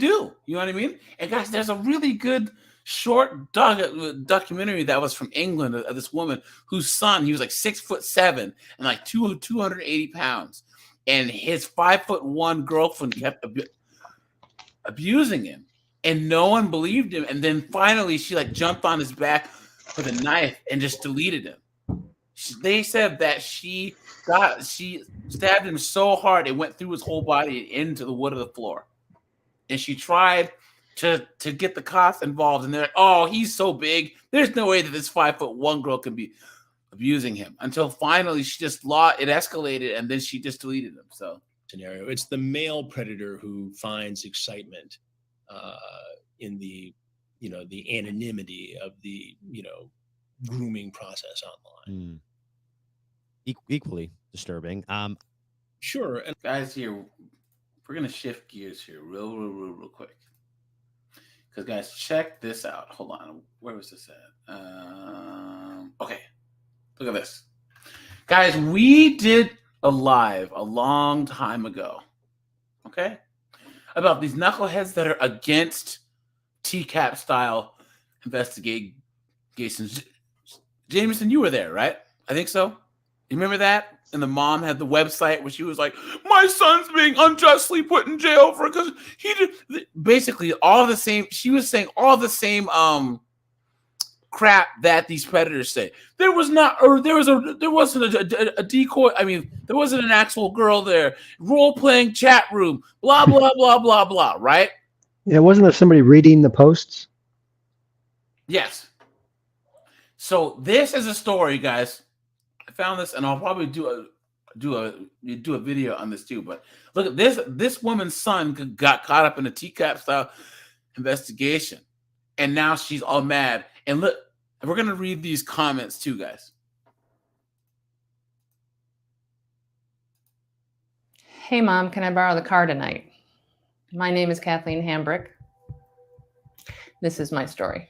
S1: know what I mean? And guys, there's a really good short documentary that was from England of this woman whose son, he was like 6'7" and like 280 pounds. And his 5'1" girlfriend kept abusing him. And no one believed him. And then finally she like jumped on his back with a knife and just deleted him. They said that she stabbed him so hard it went through his whole body into the wood of the floor. And she tried to get the cops involved, and they're like, oh, he's so big. There's no way that this 5'1" girl can be abusing him. Until finally she just it escalated, and then she just deleted him. So
S6: scenario, it's the male predator who finds excitement in the anonymity of the grooming process online.
S29: Equally disturbing.
S6: Sure. And
S1: guys, here we're gonna shift gears here real quick. Because guys, check this out. Hold on, where was this at? Okay, look at this, guys. We did a live a long time ago, okay, about these knuckleheads that are against TCAP style investigations. Jameson, you were there, right? I think so. You remember that? And the mom had the website where she was like, my son's being unjustly put in jail for because he did basically all the same. She was saying all the same crap that these predators say. There wasn't a decoy. I mean, there wasn't an actual girl there. Role-playing chat room, blah, blah, blah, blah, blah, right?
S17: Yeah, wasn't there somebody reading the posts?
S1: Yes. So this is a story, guys. I found this, and I'll probably do a video on this too. But look at this. This woman's son got caught up in a TCAP style investigation, and now she's all mad. And look, we're gonna read these comments too, guys.
S8: Hey, Mom, can I borrow the car tonight? My name is Kathleen Hambrick. This is my story.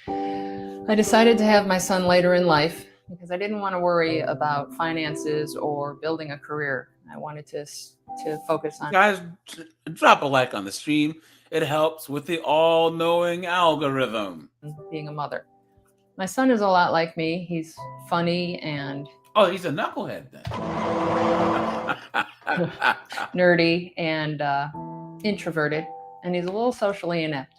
S8: I decided to have my son later in life because I didn't want to worry about finances or building a career. I wanted to focus on...
S1: Guys, drop a like on the stream. It helps with the all-knowing algorithm.
S8: Being a mother. My son is a lot like me. He's funny and...
S1: Oh, he's a knucklehead then.
S8: nerdy and introverted, and he's a little socially inept.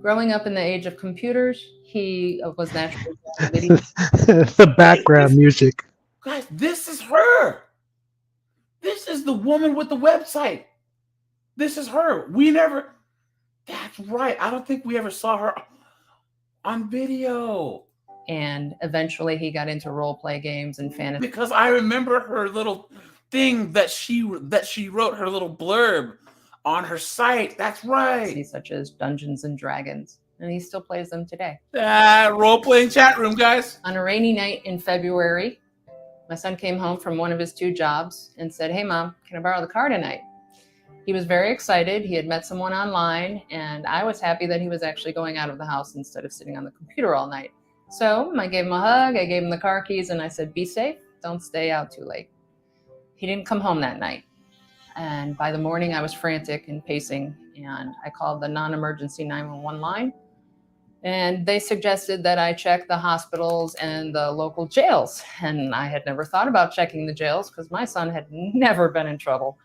S8: Growing up in the age of computers, he was naturally...
S17: The background music.
S1: Guys, this is her. This is the woman with the website. This is her. That's right. I don't think we ever saw her on video.
S8: And eventually he got into role play games and fantasy.
S1: Because I remember her little thing that she wrote, her little blurb on her site. That's right.
S8: Such as Dungeons and Dragons. And he still plays them today.
S1: Role-playing chat room, guys.
S8: On a rainy night in February, My son came home from one of his 2 jobs and said, "Hey, Mom, can I borrow the car tonight?" He was very excited. He had met someone online, and I was happy that he was actually going out of the house instead of sitting on the computer all night. So I gave him a hug, I gave him the car keys, and I said, "Be safe, don't stay out too late." He didn't come home that night. And by the morning, I was frantic and pacing, and I called the non-emergency 911 line. And they suggested that I check the hospitals and the local jails. And I had never thought about checking the jails because my son had never been in trouble.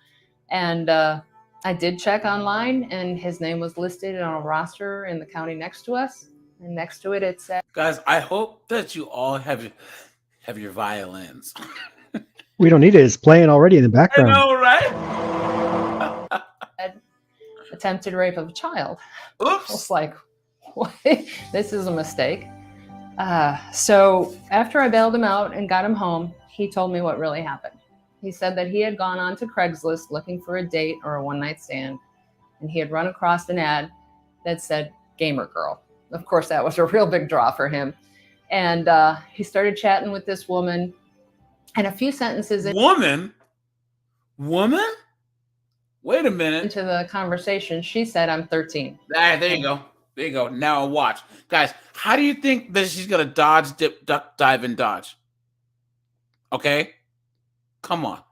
S8: And I did check online, and his name was listed on a roster in the county next to us. And next to it, it said,
S1: Guys, I hope that you all have your violins.
S17: We don't need it. It's playing already in the
S1: I
S17: background.
S1: know, right?
S8: attempted rape of a child.
S1: Oops.
S8: I was like, what? This is a mistake. So after I bailed him out and got him home, he told me what really happened. He said that he had gone on to Craigslist looking for a date or a one-night stand, and he had run across an ad that said gamer girl. Of course, that was a real big draw for him. And he started chatting with this woman, and a few sentences
S1: Woman? Wait a minute.
S8: into the conversation, she said, "I'm 13.
S1: There you go. There you go. Now watch. Guys, how do you think that she's going to dodge, dip, duck, dive, and dodge? Okay? Come on.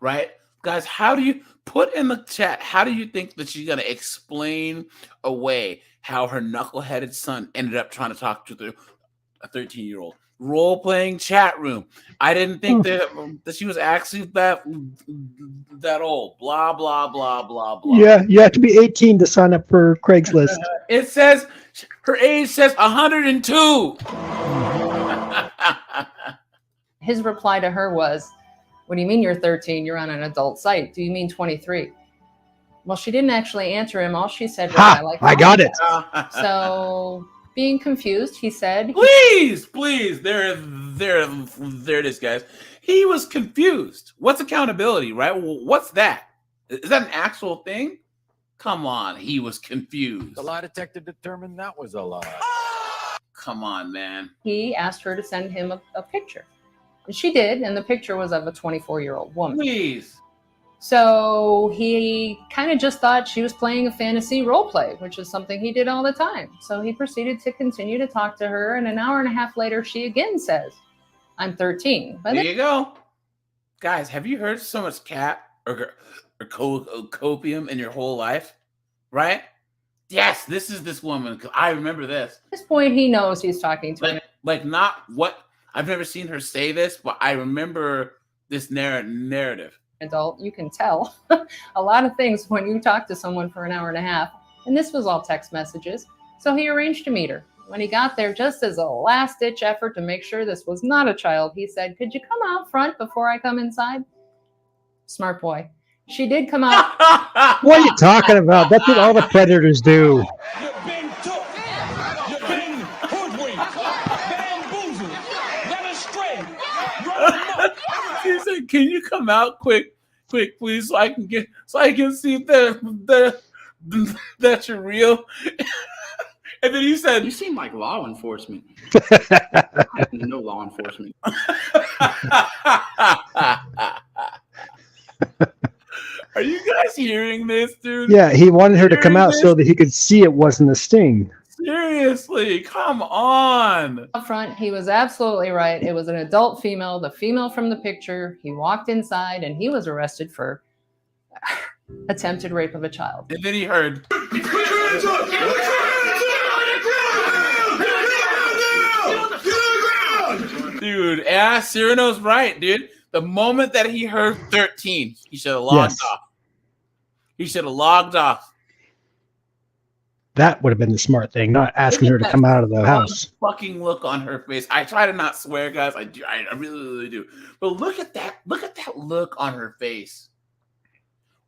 S1: Right? Guys, how do you put in the chat, how do you think that she's going to explain away how her knuckleheaded son ended up trying to talk to a 13-year-old? Role-playing chat room. I didn't think that she was actually that old. Blah, blah, blah, blah, blah.
S17: Yeah, you have to be 18 to sign up for Craigslist.
S1: It says her age says 102.
S8: His reply to her was, "What do you mean you're 13? You're on an adult site. Do you mean 23? Well, she didn't actually answer him. All she said was,
S17: Ha! I got it.
S8: So, being confused, he said,
S1: Please. There it is, guys. He was confused. What's accountability, right? What's that? Is that an actual thing? Come on, he was confused.
S20: The lie detector determined that was a lie.
S1: Come on, man.
S8: He asked her to send him a picture. And she did, and the picture was of a 24-year-old woman.
S1: Please.
S8: So he kind of just thought she was playing a fantasy role play, which is something he did all the time. So he proceeded to continue to talk to her, and an hour and a half later, she again says, "I'm 13.
S1: There you go. Guys, have you heard so much cat or copium in your whole life? Right? Yes, this is this woman. I remember this.
S8: At this point, he knows he's talking to him.
S1: Like not what I've never seen her say this, but I remember this narrative.
S8: Adult, you can tell a lot of things when you talk to someone for an hour and a half. And this was all text messages. So he arranged to meet her. When he got there, just as a last-ditch effort to make sure this was not a child, he said, "Could you come out front before I come inside?" Smart boy. She did come out.
S17: What are you talking about? That's what all the predators do.
S4: You've been took. You've been hoodwinked, bamboozled, led astray, run amok.
S1: He said, "Can you come out quick, please, so I can see that you're real." And then he said,
S5: "You seem like law enforcement." I know law enforcement.
S1: Are you guys hearing this, dude?
S17: Yeah, he wanted her to come out so that he could see it wasn't a sting.
S1: Seriously, come on.
S8: Up front, he was absolutely right. It was an adult female, the female from the picture. He walked inside and he was arrested for attempted rape of a child.
S1: And then he heard, dude, yeah, Cyrano's right, dude. The moment that he heard 13, he should have logged off. He should have logged off.
S17: That would have been the smart thing, not asking her to come out of the house.
S1: Fucking look on her face. I try to not swear, guys. I do. I really do. But look at that. Look at that look on her face.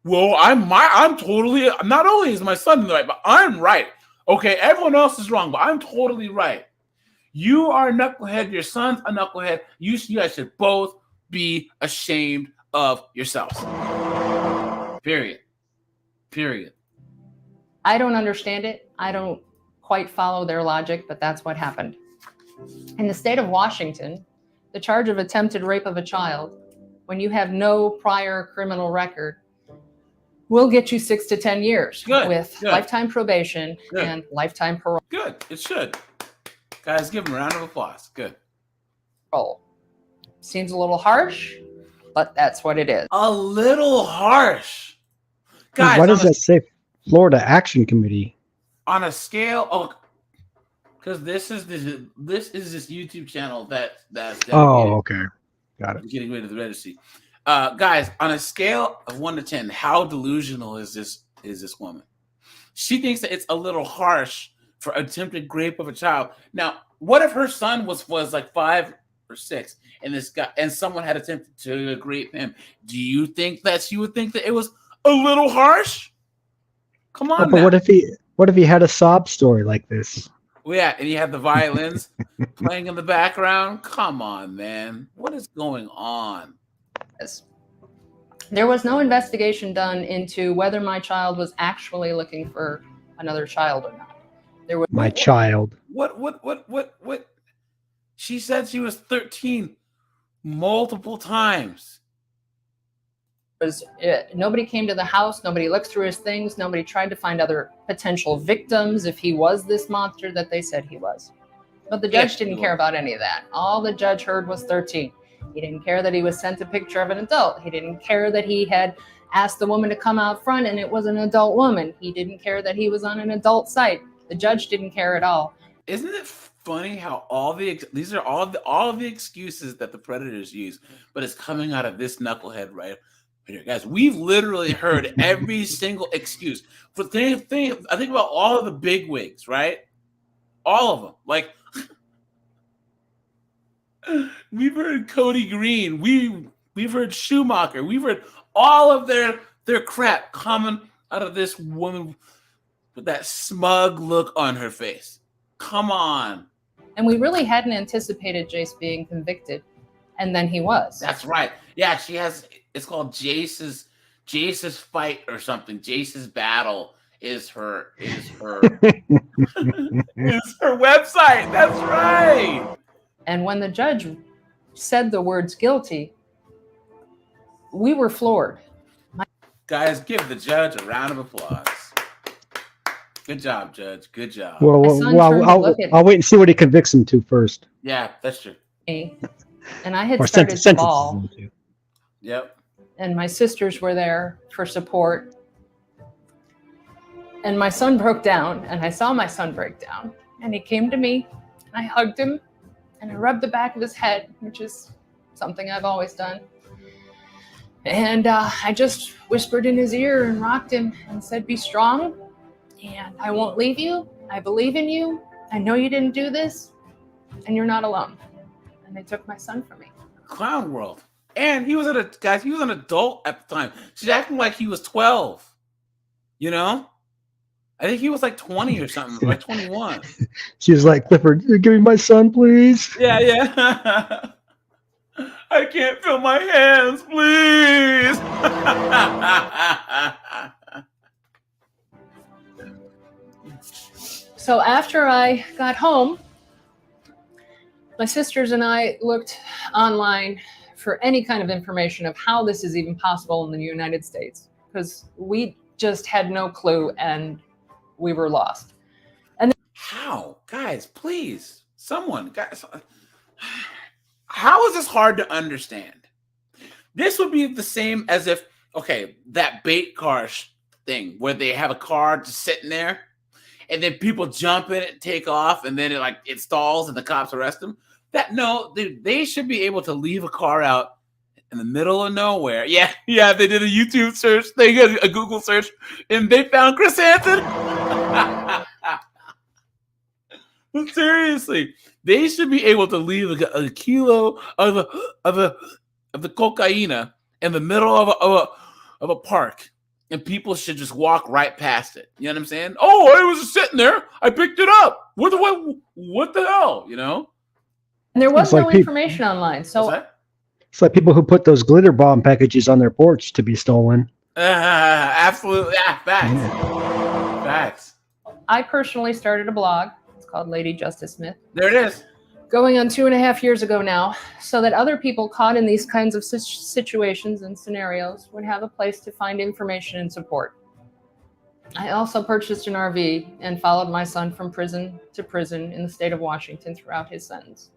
S1: Well, I'm totally. Not only is my son right, but I'm right. Okay, everyone else is wrong, but I'm totally right. You are a knucklehead. Your son's a knucklehead. You guys should both be ashamed of yourselves. Period.
S8: I don't understand it. I don't quite follow their logic, but that's what happened. In the state of Washington, the charge of attempted rape of a child, when you have no prior criminal record, will get you 6 to 10 years with lifetime probation and lifetime parole.
S1: Good. It should. Guys, give him a round of applause. Good.
S8: Seems a little harsh, but that's what it is.
S1: A little harsh. Guys,
S17: why does that say Florida Action Committee?
S1: On a scale, because this is this YouTube channel that's
S17: Oh, okay, got it.
S1: getting rid of the registry. Guys, on a scale of 1 to 10, how delusional is this woman? She thinks that it's a little harsh for attempted rape of a child. Now, what if her son was like 5 or 6, and this guy and someone had attempted to rape him? Do you think that she would think that it was a little harsh? Come on,
S17: but what if he had a sob story like this?
S1: Well, yeah, and you have the violins playing in the background. Come on, man, what is going on?
S8: There was no investigation done into whether my child was actually looking for another child or not. There was
S17: My child.
S1: What? She said she was 13 multiple times.
S8: Nobody came to the house. Nobody looked through his things. Nobody tried to find other potential victims if he was this monster that they said he was. But the judge didn't care about any of that. All the judge heard was 13. He didn't care that he was sent a picture of an adult. He didn't care that he had asked the woman to come out front and it was an adult woman. He didn't care that he was on an adult site. The judge didn't care at all.
S1: Isn't it funny how these are all the excuses that the predators use, but it's coming out of this knucklehead right here, guys. We've literally heard every single excuse. I think about all of the big wigs, right? All of them. Like we've heard Cody Green, we've heard Schumacher, we've heard all of their crap coming out of this woman with that smug look on her face. Come on.
S8: And we really hadn't anticipated Jace being convicted, and then he was.
S1: That's right. Yeah, she has. It's called Jace's fight or something. Jace's battle is her is her website. That's right.
S8: And when the judge said the words guilty, we were floored.
S1: Guys, give the judge a round of applause. Good job, Judge. Good job.
S17: Well, I'll wait and see what he convicts him to first.
S1: Yeah, that's true.
S8: And I had started to bawl.
S1: Yep.
S8: And my sisters were there for support. And my son broke down, and I saw my son break down. And he came to me, and I hugged him, and I rubbed the back of his head, which is something I've always done. And I just whispered in his ear and rocked him and said, "Be strong, and I won't leave you. I believe in you. I know you didn't do this, and you're not alone." And they took my son from me.
S1: Clown world. And he was an adult at the time. She's acting like he was 12. You know? I think he was like 20 or something, like 21.
S17: She was like, "Clifford, give me my son, please."
S1: Yeah. I can't feel my hands, please.
S8: So after I got home, my sisters and I looked online for any kind of information of how this is even possible in the United States, because we just had no clue and we were lost. And
S1: how? Guys, please. Someone, guys. How is this hard to understand? This would be the same as if, okay, that bait car thing where they have a car just sitting there and then people jump in it and take off and then it stalls and the cops arrest them. They should be able to leave a car out in the middle of nowhere. Yeah, they did a YouTube search, they did a Google search, and they found Chris Hansen. Seriously, they should be able to leave a kilo of the cocaine in the middle of a park, and people should just walk right past it. You know what I'm saying? Oh, I was just sitting there. I picked it up. What the hell? You know?
S8: And there was no information online. So
S17: it's like people who put those glitter bomb packages on their porch to be stolen.
S1: Absolutely. Yeah, facts.
S8: I personally started a blog. It's called Lady Justice Smith.
S1: There it is.
S8: going on 2.5 years ago now, so that other people caught in these kinds of situations and scenarios would have a place to find information and support. I also purchased an RV and followed my son from prison to prison in the state of Washington throughout his sentence.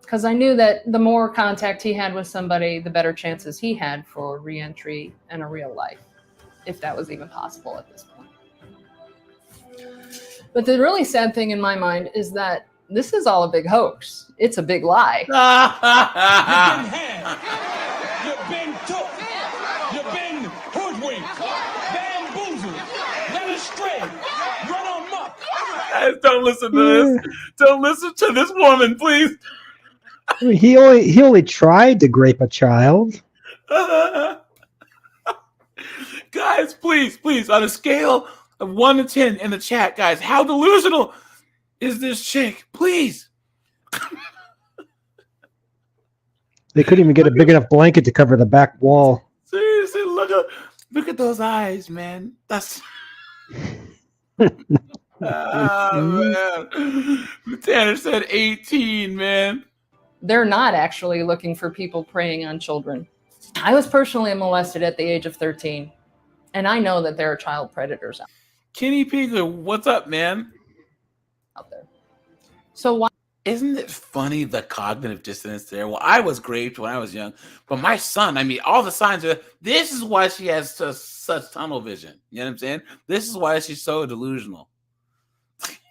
S8: Because I knew that the more contact he had with somebody, the better chances he had for reentry and a real life, if that was even possible at this point. But the really sad thing in my mind is that this is all a big hoax. It's a big lie.
S4: You've been had. You've been took. You've been hoodwinked, bamboozled, led astray, run amok.
S1: Guys, don't listen to this. Don't listen to this woman, please.
S17: I mean, he only tried to grape a child.
S1: Guys, please, on a scale of 1 to 10 in the chat, guys, how delusional is this chick? Please.
S17: They couldn't even get a big enough blanket to cover the back wall.
S1: Seriously, look at those eyes, man. That's man. Tanner said 18, man.
S8: They're not actually looking for people preying on children. I was personally molested at the age of 13, and I know that there are child predators
S1: Kenny Pigler, what's up, man?
S8: out there. So why?
S1: Isn't it funny, the cognitive dissonance there? Well, I was raped when I was young, but my son, I mean, all the signs are, this is why she has such tunnel vision. You know what I'm saying? This is why she's so delusional.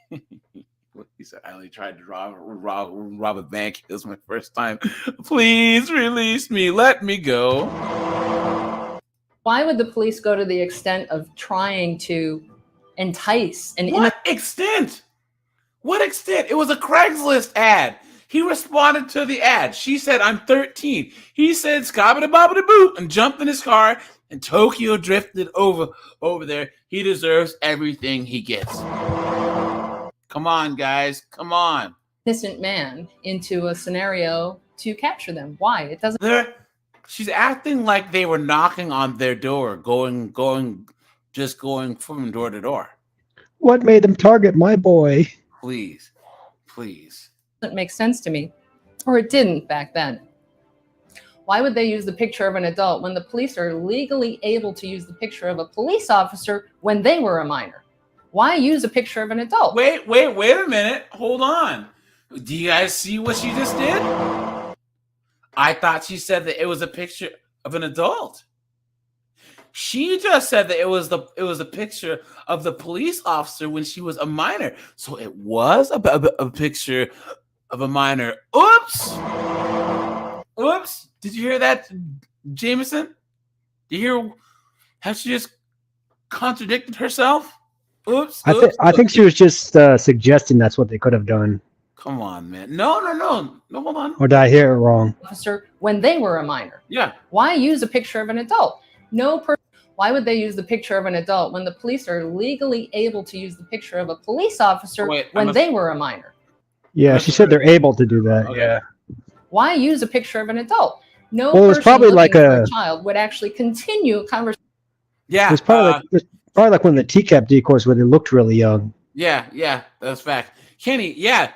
S1: He said, I only tried to rob a bank. It was my first time. Please release me. Let me go.
S8: Why would the police go to the extent of trying to entice an
S1: What extent? What extent? It was a Craigslist ad. He responded to the ad. She said, I'm 13. He said, scabba bobba boop, and jumped in his car, and Tokyo drifted over there. He deserves everything he gets. Come on, guys. Come on.
S8: innocent man into a scenario to capture them? Why? It doesn't.
S1: She's acting like they were knocking on their door, going from door to door.
S17: What made them target my boy?
S1: Please.
S8: Doesn't make sense to me, or it didn't back then. Why would they use the picture of an adult when the police are legally able to use the picture of a police officer when they were a minor? Why use a picture of an adult?
S1: Wait a minute. Hold on. Do you guys see what she just did? I thought she said that it was a picture of an adult. She just said that it was a picture of the police officer when she was a minor. So it was a picture of a minor. Oops. Did you hear that, Jameson? Did you hear how she just contradicted herself? Oops.
S17: I think she was just suggesting that's what they could have done.
S1: Come on, man. No, hold on.
S17: Or did I hear it wrong?
S8: Officer when they were a minor.
S1: Yeah.
S8: Why use a picture of an adult? Why would they use the picture of an adult when the police are legally able to use the picture of a police officer when they were a minor?
S17: Yeah, she said they're able to do that.
S1: Okay.
S17: Yeah.
S8: Why use a picture of an adult? No
S17: Well, it was
S8: person
S17: probably
S8: looking
S17: like
S8: for a child would actually continue a conversation.
S1: Yeah.
S17: It was probably like one of the TCAP decoys where they looked really young.
S1: Yeah, that's fact. Kenny, yeah.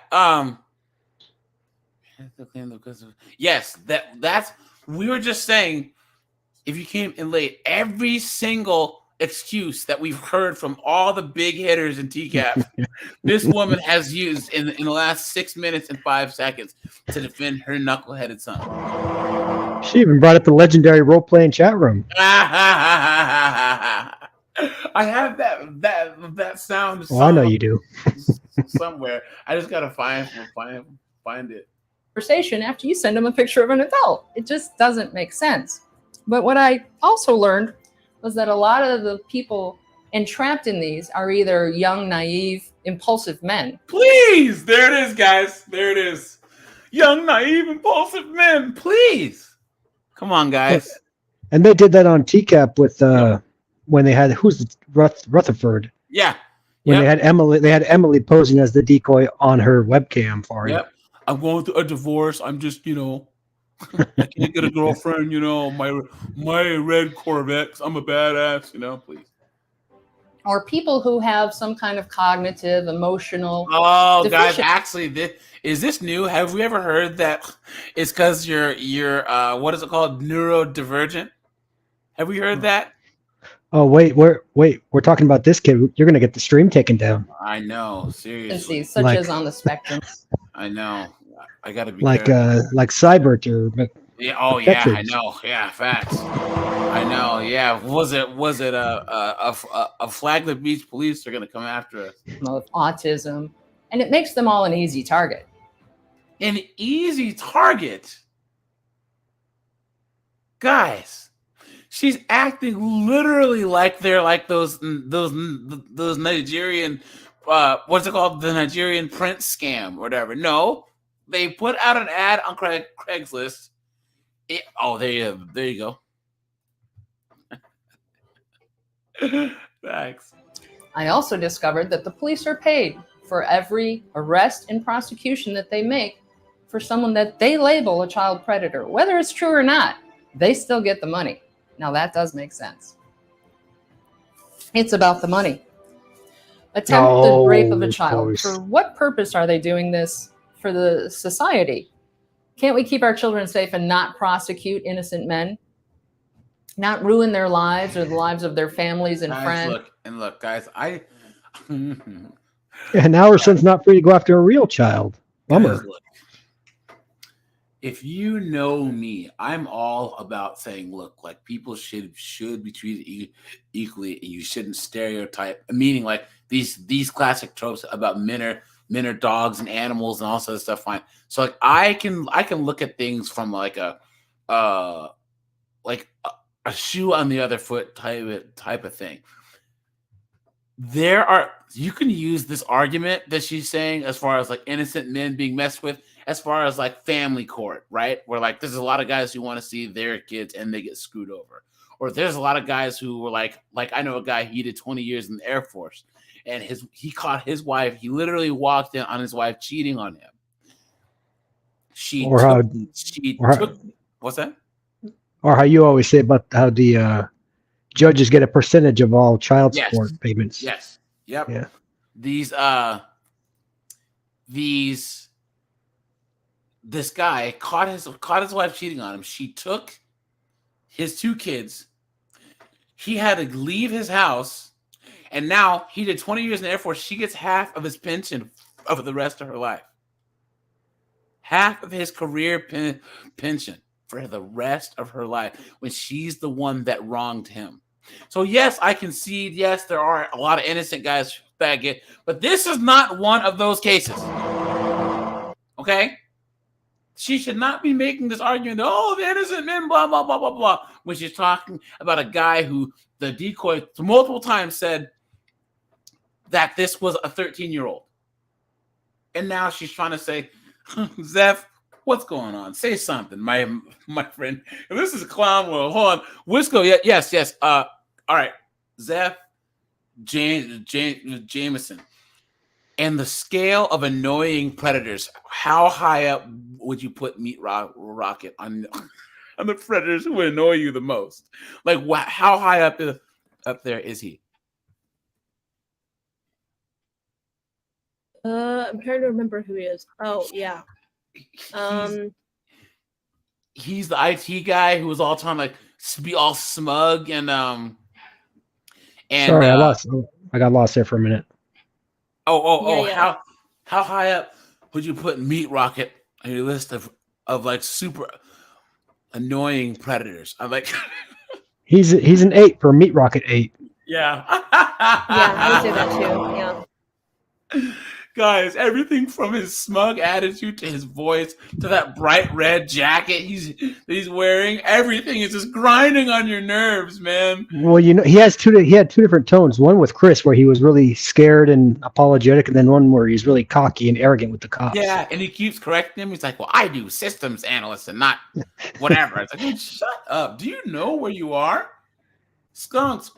S1: Yes, that's we were just saying, if you came in late, every single excuse that we've heard from all the big hitters in TCAP, this woman has used in the last 6 minutes and 5 seconds to defend her knuckleheaded son.
S17: She even brought up the legendary role-playing chat room.
S1: I have that sound.
S17: Oh, I know you do.
S1: Somewhere. I just gotta find it.
S8: Conversation after you send them a picture of an adult. It just doesn't make sense. But what I also learned was that a lot of the people entrapped in these are either young, naive, impulsive men.
S1: Please, there it is, guys. There it is. Young, naive, impulsive men. Please, come on, guys.
S17: And they did that on TCAP with when they had Rutherford.
S1: Yeah.
S17: When they had Emily posing as the decoy on her webcam for him.
S1: Yep. I'm going through a divorce. I'm just, I can't get a girlfriend, my red Corvette. I'm a badass, please.
S8: or people who have some kind of cognitive, emotional
S1: Oh, guys,
S8: deficiency.
S1: actually, is this new? Have we ever heard that it's because you're what is it called, neurodivergent? Have we heard that?
S17: Oh, wait, we're talking about this kid. You're going to get the stream taken down.
S1: I know, seriously.
S8: Such
S17: Like-
S8: as on the spectrum.
S1: I know. I got to be
S17: Like
S1: careful.
S17: Cybert or
S1: Yeah. Oh, yeah. I
S17: Spectrum.
S1: know. Yeah. Facts. I know. Yeah. Was it a flag the beach police are gonna come after us?
S8: Of autism, and it makes them all an easy target.
S1: An easy target, guys. She's acting literally like they're like those Nigerian, what's it called, the Nigerian prince scam or whatever. No, they put out an ad on Craigslist. There you go. Thanks.
S8: I also discovered that the police are paid for every arrest and prosecution that they make for someone that they label a child predator. Whether it's true or not, they still get the money. Now that does make sense. It's about the money. Attempted rape of a child.
S17: course.
S8: For what purpose are they doing this? For the society? Can't we keep our children safe and not prosecute innocent men? Not ruin their lives or the lives of their families and friends?
S1: Look, guys,
S17: And now her son's not free to go after a real child. Bummer.
S1: Guys, look, if you know me, I'm all about saying, look, like people should be treated equally, and you shouldn't stereotype. Meaning, like these classic tropes about men are dogs and animals and all sorts of stuff. Fine. So like I can look at things from like a shoe on the other foot type of thing. You can use this argument that she's saying as far as like innocent men being messed with, as far as like family court, right? Where like there's a lot of guys who want to see their kids and they get screwed over. Or there's a lot of guys who were like I know a guy, he did 20 years in the Air Force, and he caught his wife. He literally walked in on his wife cheating on him. What's that?
S17: Or how you always say about how the judges get a percentage of all child support payments.
S1: Yes. Yep.
S17: Yeah.
S1: This guy caught his wife cheating on him. She took his 2 kids. He had to leave his house, and now he did 20 years in the Air Force. She gets half of his pension for the rest of her life. Half of his career pension for the rest of her life, when she's the one that wronged him. So yes, I concede. Yes, there are a lot of innocent guys that get, but this is not one of those cases. Okay, she should not be making this argument. Oh, the innocent men, blah blah blah blah blah. When she's talking about a guy who the decoy multiple times said that this was a 13-year-old, and now she's trying to say, Zeph, what's going on? Say something, my friend. And this is a clown world. Hold on. Wisco, yes. All right. Zeph Jameson. And the scale of annoying predators, how high up would you put Meat Rocket on the predators who annoy you the most? Like, how high up there is he?
S9: I'm trying to remember who he is. Oh, yeah.
S1: He's the IT guy who was all trying to like be all smug and
S17: Sorry, I got lost there for a minute.
S1: Yeah. How high up would you put Meat Rocket on your list of like super annoying predators? I'm like
S17: He's an 8 for Meat Rocket 8.
S1: Yeah.
S9: I would say that too. Yeah.
S1: Guys, everything from his smug attitude to his voice to that bright red jacket he's wearing, everything is just grinding on your nerves, man.
S17: Well, he had 2 different tones. One with Chris, where he was really scared and apologetic, and then one where he's really cocky and arrogant with the cops.
S1: Yeah, and he keeps correcting him. He's like, "Well, I do systems analyst and not whatever." It's like, dude, shut up. Do you know where you are? Skunks,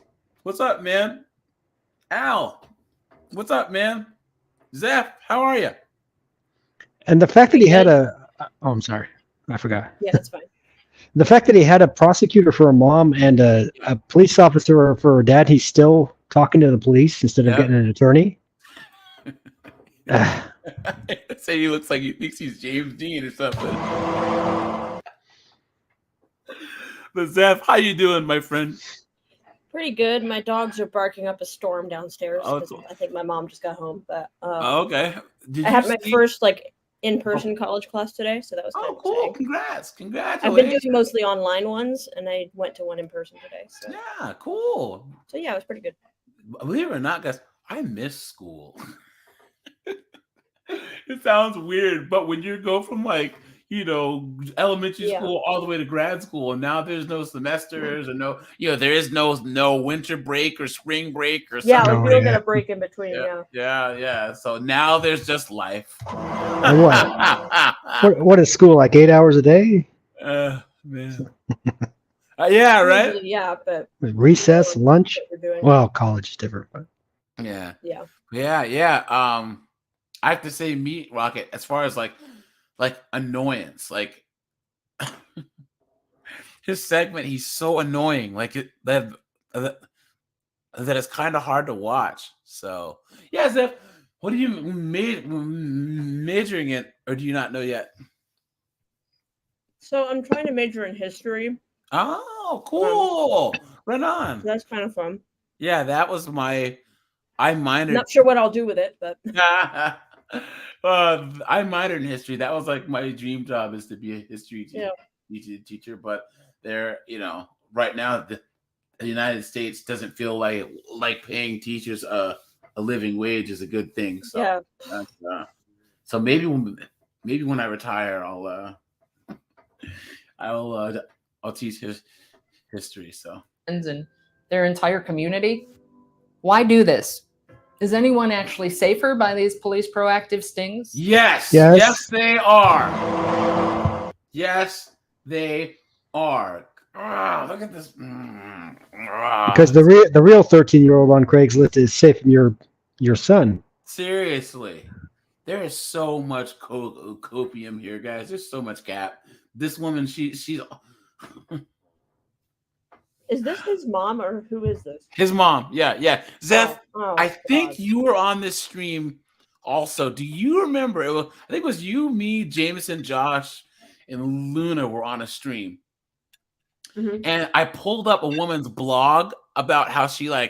S1: what's up, man? Al, what's up, man? Zeph, how are you?
S17: And the fact that he had I'm sorry, I forgot.
S9: Yeah, that's fine.
S17: The fact that he had a prosecutor for a mom and a police officer for a dad, he still talking to the police instead of
S1: Yep.
S17: getting an attorney.
S1: Say he looks like he thinks he's James Dean or something. But Zeph, how you doing, my friend?
S9: Pretty good. My dogs are barking up a storm downstairs
S1: Oh,
S9: because
S1: cool.
S9: I think my mom just got home. But
S1: Oh, okay. Did
S9: I
S1: you
S9: had my
S1: see?
S9: first in-person college class today, so that was kind
S1: Oh,
S9: of
S1: cool!
S9: exciting.
S1: Congrats!
S9: I've been
S1: Congratulations!
S9: doing mostly online ones, and I went to one in person today. So.
S1: Yeah, cool.
S9: So yeah, it was pretty good.
S1: Believe it or not, guys, I miss school. It sounds weird, but when you go from elementary school all the way to grad school, and now there's no semesters or there is no winter break or spring break or something.
S9: Yeah, like we don't get a break in between.
S1: Yeah. So now there's just life.
S17: And what is school like? 8 hours a day?
S1: Man. Yeah, right.
S9: Usually, yeah, but
S17: Recess, lunch.
S9: we're doing.
S17: Well, college is different. But.
S1: Yeah.
S9: Yeah.
S1: I have to say, Meat Rocket, as far as like annoyance, like his segment, he's so annoying. Like that it's kind of hard to watch. So yeah, Zeph, what are you majoring in, or do you not know yet?
S9: So I'm trying to major in history.
S1: Oh, cool! Right on.
S9: That's kind of fun.
S1: Yeah, that was I minored.
S9: Not sure what I'll do with it, but
S1: I minored in history. That was like my dream job, is to be a history teacher. But right now the United States doesn't feel like paying teachers a living wage is a good thing. So so maybe when I retire, I'll teach history. So
S8: And their entire community. Why do this? Is anyone actually safer by these police proactive stings?
S1: Yes, they are. Yes, they are. Look at this.
S17: Because the real 13-year-old on Craigslist is safe from your son.
S1: Seriously, there is so much copium here, guys. There's so much cap. This woman, she's.
S9: is this his mom or who is this?
S1: His mom. Yeah. Zeph, I think
S9: God.
S1: you were on this stream also. Do you remember? I think it was you, me, Jameson, Josh, and Luna were on a stream.
S9: Mm-hmm.
S1: And I pulled up a woman's blog about how she her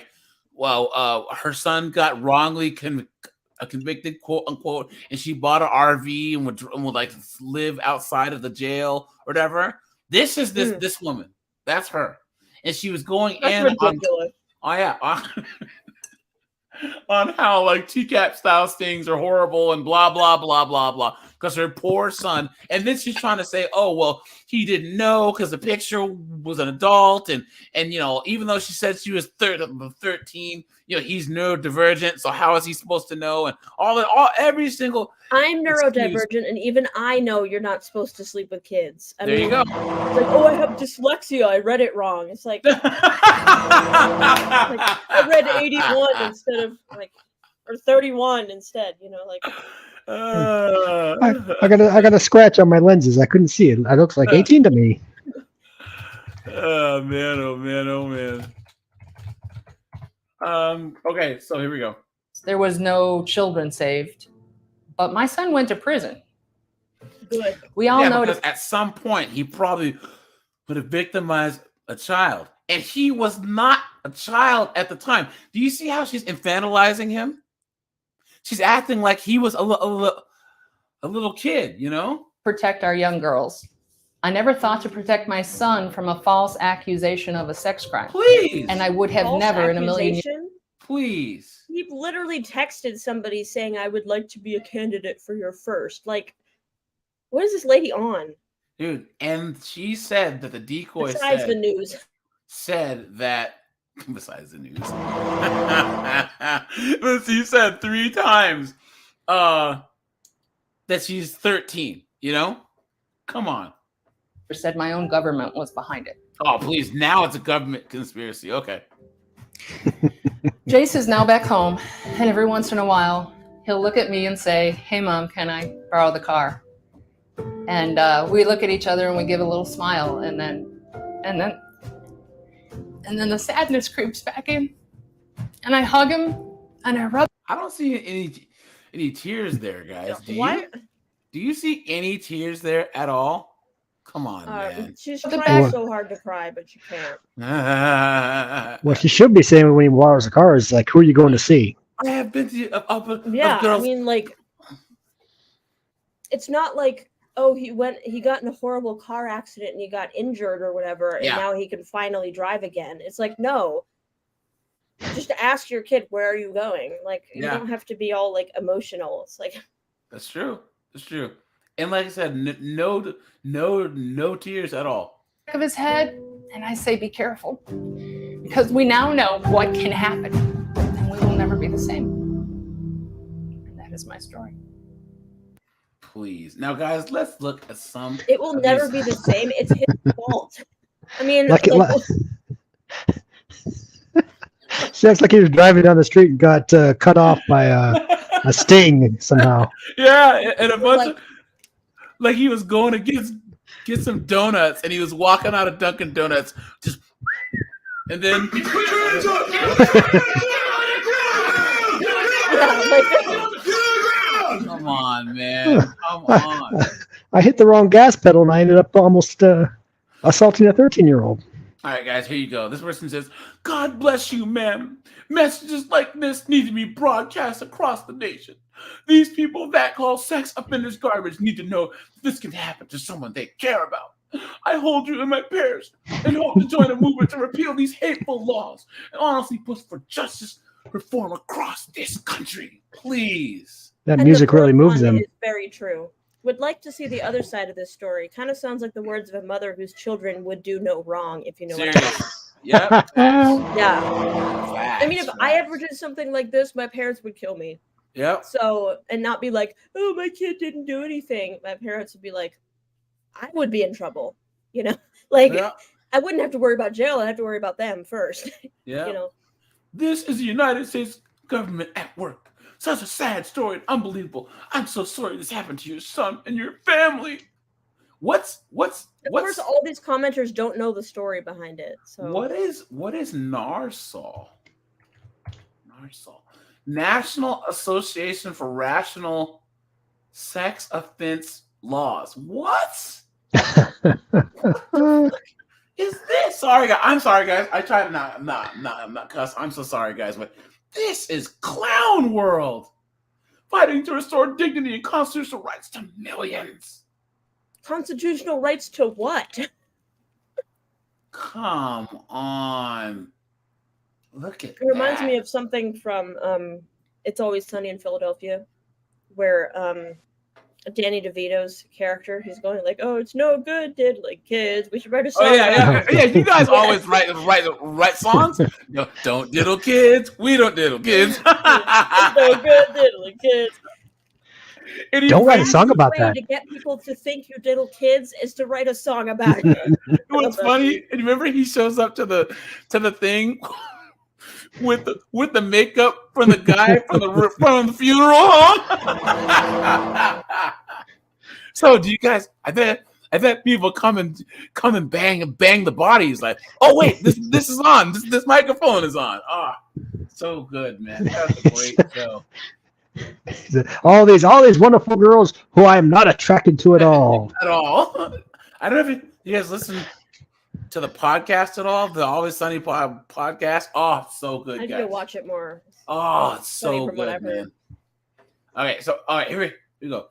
S1: son got wrongly convicted, quote unquote, and she bought an RV and would live outside of the jail or whatever. This is this woman. That's her. And she was going in on how TCAP style stings are horrible and blah blah blah blah blah, because her poor son. And then she's trying to say, oh well, he didn't know because the picture was an adult, and even though she said she was 13, he's neurodivergent, so how is he supposed to know? And every single.
S9: I'm neurodivergent, and even I know you're not supposed to sleep with kids.
S1: There you go.
S9: It's like, oh, I have dyslexia. I read it wrong. It's like, I read 81 instead of or 31 instead.
S17: I got a scratch on my lenses. I couldn't see it. It looks like 18 to me.
S1: Oh man. Okay, so here we go.
S8: There was no children saved, but my son went to prison.
S9: Good.
S8: We all know
S1: because at some point he probably would have victimized a child, and he was not a child at the time. Do you see how she's infantilizing him? She's acting like he was a little kid,
S8: protect our young girls. I never thought to protect my son from a false accusation of a sex crime.
S1: Please.
S8: And I would have never in a million years.
S1: Please.
S9: He literally texted somebody saying, I would like to be a candidate for your first. What is this lady on?
S1: Dude, and she said that the decoy
S9: Besides the news.
S1: Said that besides the news. But she said 3 times that she's 13, Come on.
S8: Said my own government was behind it.
S1: Oh, please. Now it's a government conspiracy. Okay.
S8: Jace is now back home, and every once in a while, he'll look at me and say, hey, Mom, can I borrow the car? And we look at each other and we give a little smile, and then the sadness creeps back in. and I hug him and I rub.
S1: I don't see any tears there, guys. Do
S9: Why?
S1: Do you see any tears there at all? Come on, man.
S9: She's
S8: The
S9: trying
S8: back-
S9: so hard to cry, but she can't.
S17: What she should be saying when he borrows a car is like, "Who are you going to see?"
S1: I have been to
S9: Yeah, I
S1: girls.
S9: mean, like, it's not like, oh, he got in a horrible car accident and he got injured or whatever, and
S1: Yeah.
S9: now he can finally drive again. It's like, no, just ask your kid, where are you going? Like, you
S1: Yeah.
S9: don't have to be all like emotional. It's like,
S1: That's true. That's true. And like I said, no tears at all.
S8: Back of his head, and I say, be careful, because we now know what can happen, and we will never be the same. And that is my story.
S1: Please. Now, guys, let's look at some.
S9: it will
S1: of
S9: never
S1: these-
S9: be the same. It's his fault. I mean,
S17: Like it,
S9: like,
S17: sounds like he was driving down the street and got cut off by a sting somehow.
S1: Yeah, and a bunch
S9: like-
S1: of like he was going to get some donuts, and he was walking out of Dunkin' Donuts, just and then. Come on, man. Come on.
S17: I hit the wrong gas pedal and I ended up almost assaulting a 13-year-old.
S1: All right, guys, here you go. This person says, God bless you, ma'am. Messages like this need to be broadcast across the nation. These people that call sex offenders garbage need to know this can happen to someone they care about. I hold you in my prayers and hope to join a movement to repeal these hateful laws and honestly push for justice reform across this country. Please.
S17: That
S9: and
S17: music
S9: the
S17: really
S9: fourth
S17: moves
S9: one
S17: them.
S9: is very true. Would like to see the other side of this story. Kind of sounds like the words of a mother whose children would do no wrong, if you know what I mean.
S1: Yep.
S9: Yeah. I mean, if I
S1: Facts.
S9: ever did something like this, my parents would kill me.
S1: Yep.
S9: So, and not be like, oh, my kid didn't do anything. My parents would be like, I would be in trouble. You know, like
S1: Yeah.
S9: I wouldn't have to worry about jail. I'd have to worry about them first.
S1: Yeah.
S9: You know,
S1: This is the United States government at work. Such a sad story and unbelievable. I'm so sorry this happened to your son and your family. Of
S9: course, all these commenters don't know the story behind it. So
S1: what is NARSAL? National Association for Rational Sex Offense Laws. What? Is this? Sorry, guys. I'm sorry, guys. I try to not cuss. I'm so sorry, guys. But this is clown world. Fighting to restore dignity and constitutional rights to millions.
S9: constitutional rights to what?
S1: Come on. Look at
S9: It reminds
S1: that.
S9: me of something from It's Always Sunny in Philadelphia, where Danny DeVito's character, he's going like, "Oh, it's no good diddling kids. We should write a song."
S1: Oh yeah,
S9: about
S1: yeah,
S9: it."
S1: yeah. You guys always write songs. No, don't diddle kids. We don't diddle kids.
S9: It's no good diddling kids.
S1: And he
S17: Don't write a
S1: frames-
S17: song about
S9: Way
S17: that.
S9: to get people to think you diddle kids is to write a song about it.
S1: You know what's funny? And remember he shows up to the thing with the makeup from the guy from the funeral home. So do you guys? I bet people come and bang the bodies like, oh wait, this is on. This microphone is on. Ah, so good, man. That's a great show.
S17: All these wonderful girls who I am not attracted to at all.
S1: At all. I don't know if you guys listen to the podcast at all. The Always Sunny podcast. Oh, so good,
S9: I need
S1: guys.
S9: to watch it more.
S1: Oh, it's
S9: Funny
S1: so
S9: from what
S1: good,
S9: I've heard.
S1: man. Okay, so all right, here we go.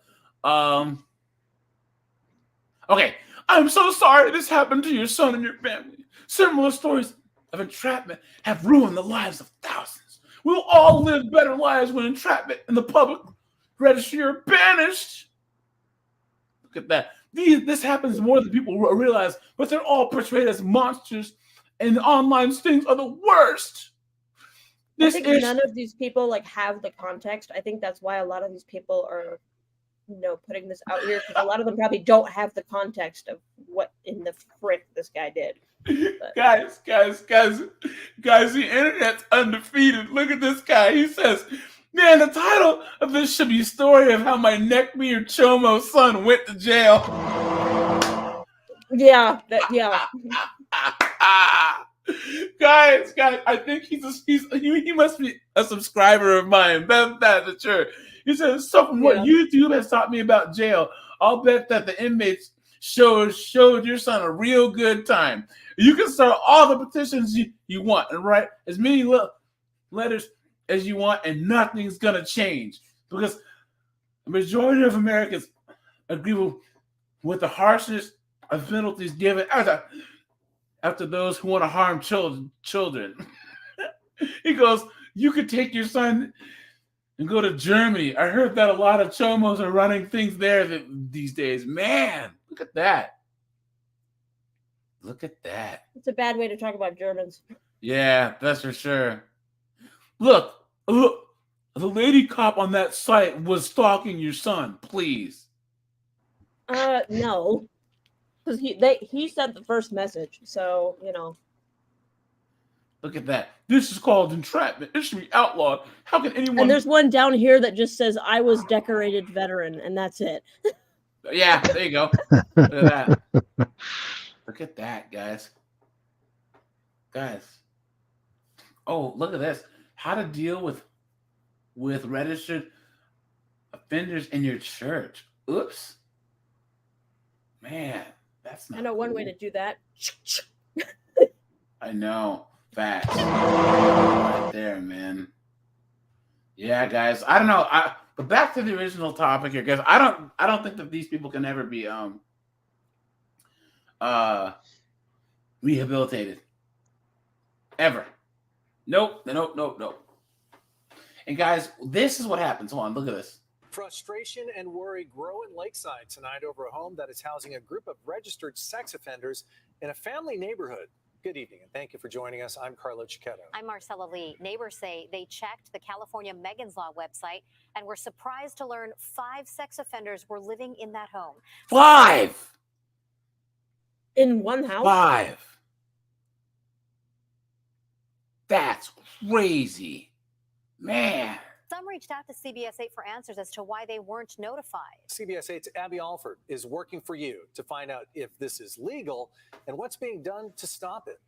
S1: Okay, I'm so sorry this happened to your son and your family. Similar stories of entrapment have ruined the lives of thousands. We'll all live better lives when entrapment and the public registry are banished. Look at that. This happens more than people realize, but they're all portrayed as monsters, and online stings are the worst.
S9: I think none of these people like have the context. I think that's why a lot of these people are, putting this out here, because a lot of them probably don't have the context of what in the frick this guy did. But
S1: Guys, the internet's undefeated. Look at this guy. He says, man, the title of this should be Story of How My Neckbeard Chomo Son Went to Jail.
S9: yeah.
S1: guys, I think he must be a subscriber of mine. That's for sure. He says, so from what YouTube has taught me about jail, I'll bet that the inmates showed your son a real good time. You can start all the petitions you want and write as many letters as you want, and nothing's gonna change because the majority of Americans agree with the harshness of penalties given after those who want to harm children. He goes, you could take your son and go to Germany. I heard that a lot of chomos are running things there these days. Man, look at that. Look at that.
S9: It's a bad way to talk about Germans.
S1: Yeah, that's for sure. Look, the lady cop on that site was stalking your son. Please.
S9: No. Because he sent the first message, so, you know.
S1: Look at that. This is called entrapment. It should be outlawed. How can anyone...
S9: And there's one down here that just says, I was decorated veteran, and that's it.
S1: Yeah, there you go. Look at that. Look at that, guys. Guys. Oh, look at this. How to deal with registered offenders in your church. Oops. Man, that's not
S9: I know one
S1: cool.
S9: way to do that.
S1: I know. Facts. Right there, man. Yeah, guys. I don't know. But back to the original topic here, guys. I don't think that these people can ever be rehabilitated. Ever. Nope. And guys, this is what happens. Hold on, look at this.
S10: Frustration and worry grow in Lakeside tonight over a home that is housing a group of registered sex offenders in a family neighborhood. Good evening, and thank you for joining us. I'm Carlo Cicchetto.
S11: I'm Marcella Lee. Neighbors say they checked the California Megan's Law website and were surprised to learn 5 sex offenders were living in that home.
S1: 5!
S9: In one house?
S1: 5. That's crazy. Man.
S11: Some reached out to CBS 8 for answers as to why they weren't notified.
S10: CBS 8's Abby Alford is working for you to find out if this is legal and what's being done to stop it.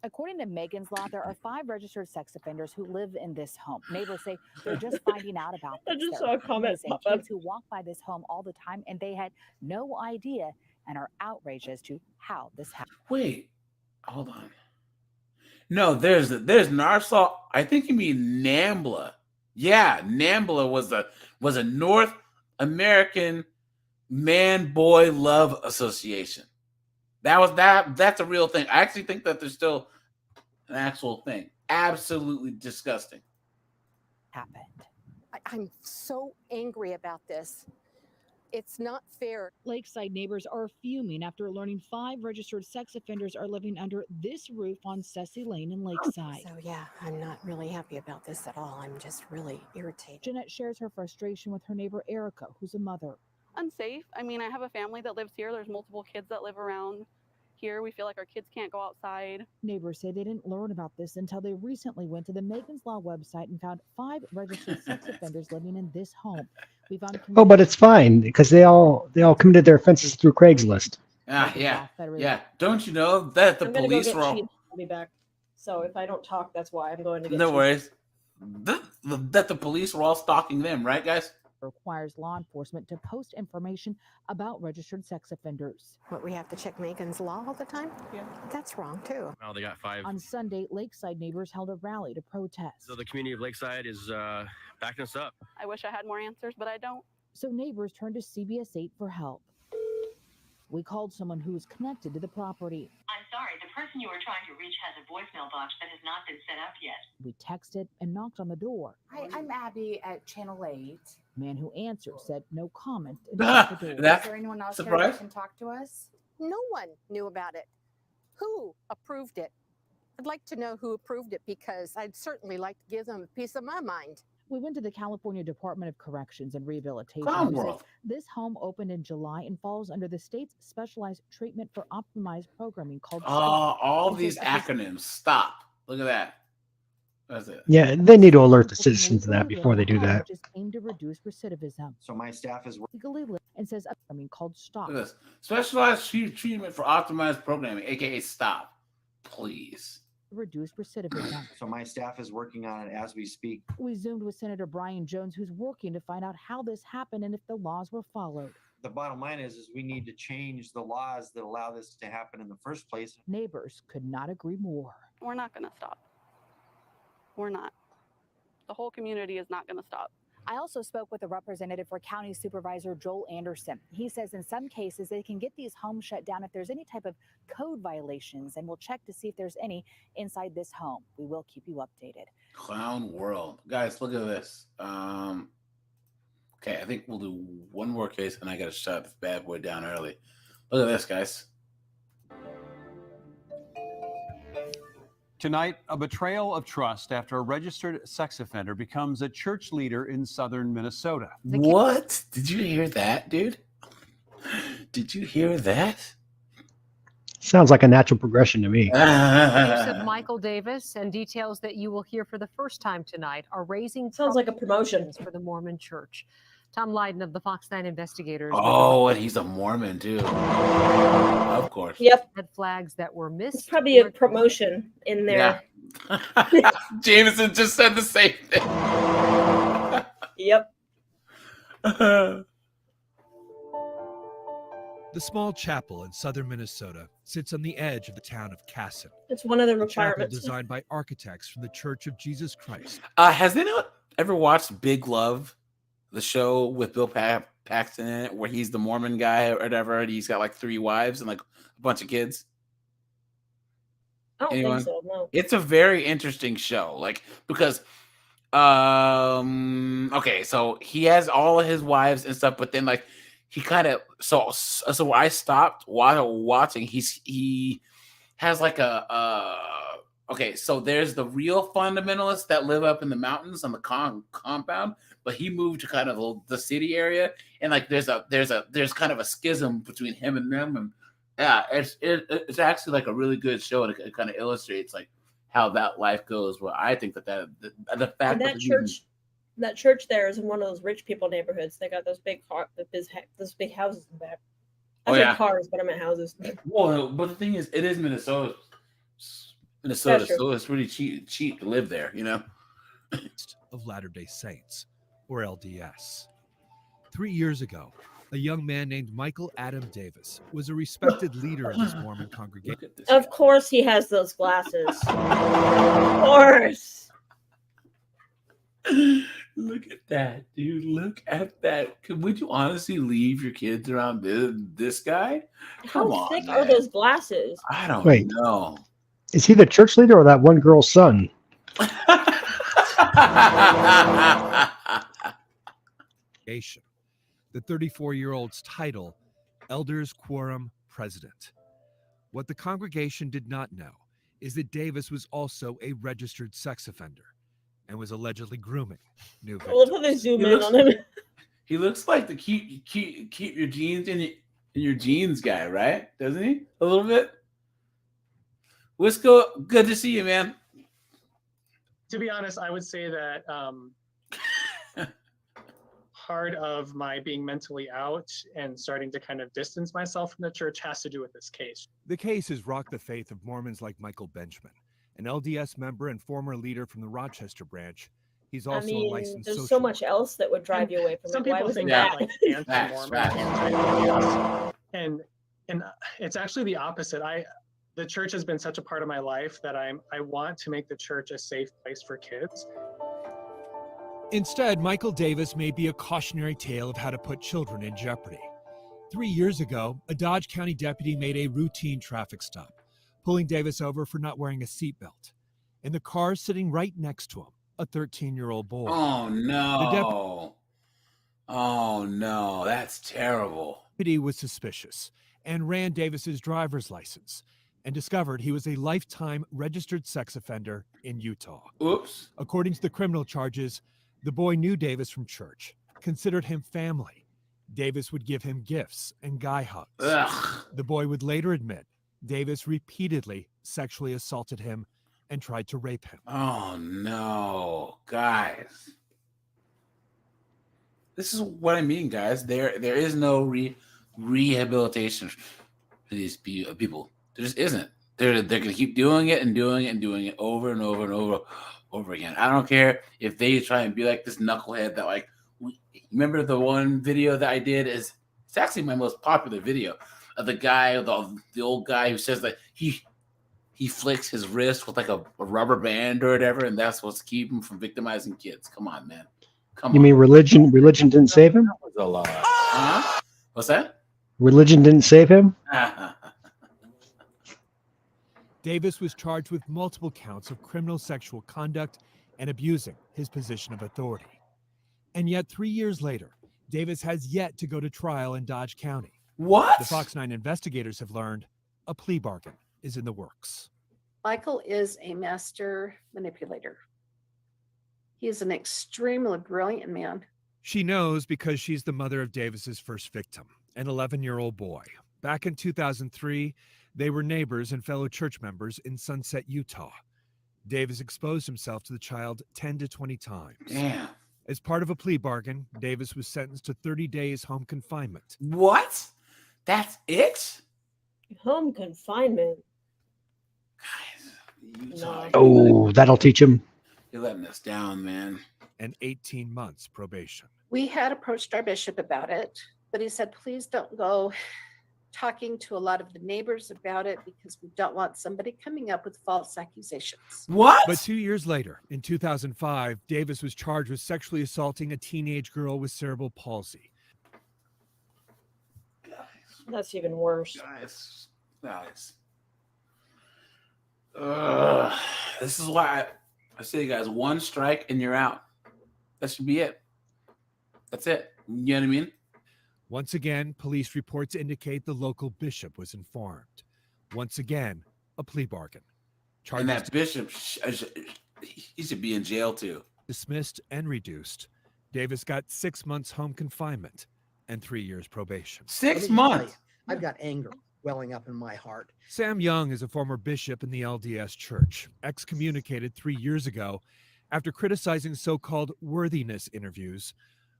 S12: According to Megan's Law, there are 5 registered sex offenders who live in this home. Neighbors say they're just finding out about this.
S9: I just saw a comment pop up.
S12: Kids who walk by this home all the time, and they had no idea and are outraged as to how this happened.
S1: Wait, hold on. No, there's Narsau. I think you mean NAMBLA. Yeah, NAMBLA was a North American Man-Boy Love Association. That's a real thing. I actually think that there's still an actual thing. Absolutely disgusting.
S12: Happened.
S13: I'm so angry about this. It's not fair.
S12: Lakeside neighbors are fuming after learning 5 registered sex offenders are living under this roof on Ceci Lane in Lakeside.
S13: So yeah, I'm not really happy about this at all. I'm just really irritated.
S12: Jeanette shares her frustration with her neighbor Erica, who's a mother.
S14: Unsafe. I mean, I have a family that lives here. There's multiple kids that live around here. We feel like our kids can't go outside.
S12: Neighbors say they didn't learn about this until they recently went to the Megan's Law website and found 5 registered sex offenders living in this home. We found
S17: but it's fine because they all committed their offenses through Craigslist.
S1: Yeah. Don't you know that the police were all...
S9: I'll be back. So if I don't talk, that's why I'm going to get.
S1: No worries. That the police were all stalking them, right, guys?
S12: Requires law enforcement to post information about registered sex offenders.
S13: What, we have to check Megan's Law all the time? Yeah. That's wrong too.
S15: Oh, they got 5.
S12: On Sunday, Lakeside neighbors held a rally to protest.
S15: So the community of Lakeside is backing us up.
S14: I wish I had more answers, but I don't.
S12: So neighbors turned to CBS 8 for help. We called someone who was connected to the property.
S16: I'm sorry, the person you were trying to reach has a voicemail box that has not been set up yet.
S12: We texted and knocked on the door.
S18: Hi, I'm Abby at Channel 8.
S12: Man who answered said no comment.
S18: Is there anyone else here that can talk to us?
S13: No one knew about it. Who approved it? I'd like to know who approved it because I'd certainly like to give them a piece of my mind.
S12: We went to the California Department of Corrections and Rehabilitation. This home opened in July and falls under the state's specialized treatment for optimized programming called.
S1: All these acronyms. Stop. Look at that. That's it.
S17: Yeah, they need to alert the citizens of that before they do that.
S12: Just aimed to reduce recidivism.
S19: So my staff is
S12: legally and says called STOP.
S1: Look at this. Specialized treatment for optimized programming, aka STOP. Please.
S12: Reduced recidivism.
S2: So my staff is working on it as we speak.
S12: We zoomed with Senator Brian Jones, who's working to find out how this happened and if the laws were followed.
S2: The bottom line is we need to change the laws that allow this to happen in the first place.
S12: Neighbors could not agree more.
S14: We're not going to stop. We're not. The whole community is not going to stop.
S18: I also spoke with a representative for County Supervisor Joel Anderson. He says in some cases they can get these homes shut down if there's any type of code violations, and we'll check to see if there's any inside this home. We will keep you updated.
S1: Clown world. Guys, look at this. Okay, I think we'll do one more case and I got to shut this bad boy down early. Look at this, guys.
S7: Tonight, a betrayal of trust after a registered sex offender becomes a church leader in southern Minnesota.
S1: What? Did you hear that, dude? Did you hear that?
S17: Sounds like a natural progression to me.
S24: News of Michael Davis and details that you will hear for the first time tonight are raising
S9: Sounds like a promotion
S24: for the Mormon Church. Tom Lydon of the Fox 9 investigators.
S1: Oh, and he's a Mormon too. Of course.
S9: Yep.
S24: Had flags that were missed.
S9: It's probably a promotion in there.
S1: Yeah. Jameson just said the same thing.
S9: Yep.
S19: The small chapel in southern Minnesota sits on the edge of the town of Casson.
S9: It's one of the
S19: A chapel
S9: requirements.
S19: designed by architects from the Church of Jesus Christ.
S1: Has anyone ever watched Big Love, the show with Bill Paxton in it, where he's the Mormon guy or whatever, and he's got like 3 wives and like a bunch of kids?
S9: I don't
S1: Anyone?
S9: think so, no.
S1: It's a very interesting show, like because okay, so he has all of his wives and stuff, but then like he kind of so I stopped while watching. He has like okay, so there's the real fundamentalists that live up in the mountains on the compound, but he moved to kind of the city area, and like there's kind of a schism between him and them, and yeah, it's actually like a really good show, and it kind of illustrates like how that life goes. Well, I think the fact
S9: And that church there is in one of those rich people neighborhoods. They got those big those big houses in the back. I said cars, but I meant houses.
S1: Well, but the thing is, it is Minnesota, so
S19: true.
S1: it's really cheap to live there, you know.
S19: Of Latter-day Saints, or LDS. 3 years ago, a young man named Michael Adam Davis was a respected leader in this Mormon congregation.
S9: Of course he has those glasses. Of course.
S1: Look at that, dude. Look at that. Would you honestly leave your kids around this guy? Come
S9: How
S1: on,
S9: thick
S1: man.
S9: are those glasses?
S1: I don't
S17: Wait.
S1: know.
S17: Is he the church leader or that one girl's son?
S19: The 34-year-old's title, Elders Quorum President. What the congregation did not know is that Davis was also a registered sex offender and was allegedly grooming new
S9: I love how
S19: victims.
S9: they zoom in on him.
S1: He looks like the keep your jeans in your jeans guy, right? Doesn't he? A little bit. Wisco, good to see you, man.
S21: To be honest, I would say that part of my being mentally out and starting to kind of distance myself from the church has to do with this case.
S19: The case has rocked the faith of Mormons like Michael Benjamin, an LDS member and former leader from the Rochester branch. He's also
S9: I mean,
S19: a licensed
S9: there's
S19: social
S9: so much else that would drive you away from
S21: Some
S9: it. Why
S21: people
S9: was
S21: think
S9: it
S21: that
S9: that?
S21: like anti-Mormon, anti-LDS, and it's actually the opposite. The church has been such a part of my life that I want to make the church a safe place for kids.
S19: Instead, Michael Davis may be a cautionary tale of how to put children in jeopardy. 3 years ago, a Dodge County deputy made a routine traffic stop, pulling Davis over for not wearing a seatbelt. In the car sitting right next to him, a 13-year-old boy.
S1: Oh no! Oh no! That's terrible.
S19: The deputy was suspicious and ran Davis's driver's license and discovered he was a lifetime registered sex offender in Utah.
S1: Oops.
S19: According to the criminal charges, the boy knew Davis from church, considered him family. Davis would give him gifts and guy hugs.
S1: Ugh.
S19: The boy would later admit Davis repeatedly sexually assaulted him and tried to rape him.
S1: Oh no, guys! This is what I mean, guys. There is no rehabilitation for these people. There just isn't. They're gonna keep doing it and doing it and doing it over and over and over again. I don't care if they try and be like this knucklehead that like. Remember the one video that I did it's actually my most popular video of the guy, the old guy who says that he flicks his wrist with like a rubber band or whatever, and that's what's keeping him from victimizing kids. Come on, man.
S17: You mean religion? Religion didn't save him?
S20: That was a lie.
S1: Huh? What's that?
S17: Religion didn't save him?
S19: Davis was charged with multiple counts of criminal sexual conduct and abusing his position of authority. And yet 3 years later, Davis has yet to go to trial in Dodge County.
S1: What?
S19: The Fox 9 investigators have learned a plea bargain is in the works.
S3: Michael is a master manipulator. He is an extremely brilliant man.
S19: She knows because she's the mother of Davis's first victim, an 11-year-old boy. Back in 2003, they were neighbors and fellow church members in Sunset, Utah. Davis exposed himself to the child 10 to 20 times.
S1: Damn.
S19: As part of a plea bargain, Davis was sentenced to 30 days home confinement.
S1: What? That's it?
S9: Home confinement.
S1: No.
S17: Oh, that'll teach him.
S1: You're letting us down, man.
S19: And 18 months probation.
S3: We had approached our bishop about it, but he said, please don't go talking to a lot of the neighbors about it because we don't want somebody coming up with false accusations.
S1: What?
S19: But 2 years later, in 2005, Davis was charged with sexually assaulting a teenage girl with cerebral palsy.
S9: That's even worse.
S1: Guys. This is why I say, you guys, one strike and you're out. That should be it. That's it. You know what I mean?
S19: Once again, police reports indicate the local bishop was informed. Once again, a plea bargain.
S1: And that bishop, he should be in jail too.
S19: Dismissed and reduced. Davis got 6 months home confinement and 3 years probation.
S1: 6 months.
S6: I've got anger welling up in my heart.
S19: Sam Young is a former bishop in the LDS Church, excommunicated 3 years ago after criticizing so-called worthiness interviews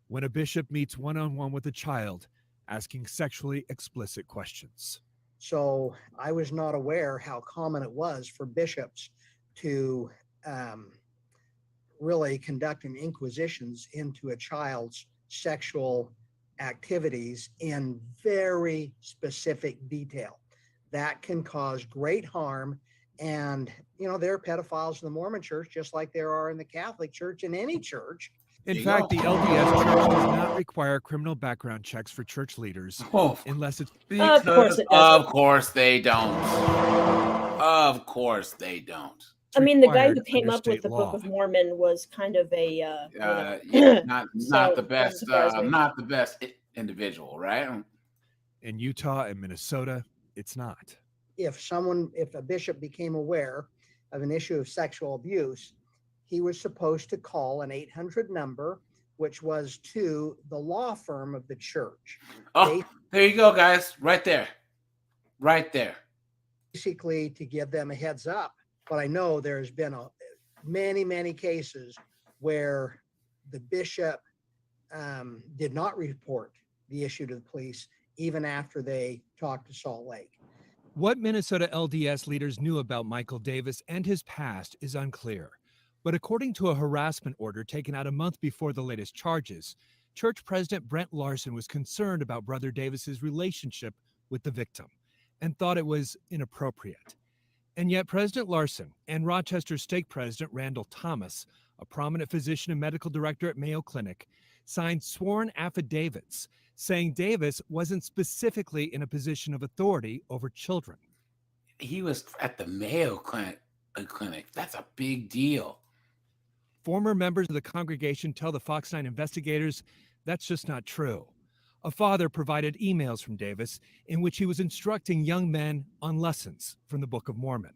S19: when a bishop meets one-on-one with a child asking sexually explicit questions.
S6: So I was not aware how common it was for bishops to really conducting inquisitions into a child's sexual activities in very specific detail. That can cause great harm. And, you know, there are pedophiles in the Mormon church, just like there are in the Catholic church, in any church.
S19: In fact, the LDS Church does not require criminal background checks for church leaders unless it's
S1: because of course they don't. Of course they don't.
S9: I mean, the guy who
S19: required
S9: came
S19: under
S9: up with
S19: state
S9: the
S19: law.
S9: Book of Mormon was kind of a
S1: Not
S9: so
S1: the best.
S9: doesn't surprise me.
S1: Not the best individual, right?
S19: In Utah and Minnesota, it's not.
S6: If a bishop became aware of an issue of sexual abuse, he was supposed to call an 800 number, which was to the law firm of the church.
S1: Oh, there you go, guys. Right there. Right there.
S6: Basically to give them a heads up. But I know there's been many cases where the bishop did not report the issue to the police, even after they talked to Salt Lake.
S19: What Minnesota LDS leaders knew about Michael Davis and his past is unclear. But according to a harassment order taken out a month before the latest charges, Church President Brent Larson was concerned about Brother Davis's relationship with the victim and thought it was inappropriate. And yet President Larson and Rochester Stake President Randall Thomas, a prominent physician and medical director at Mayo Clinic, signed sworn affidavits saying Davis wasn't specifically in a position of authority over children.
S1: He was at the Mayo Clinic. That's a big deal.
S19: Former members of the congregation tell the Fox 9 investigators that's just not true. A father provided emails from Davis in which he was instructing young men on lessons from the Book of Mormon.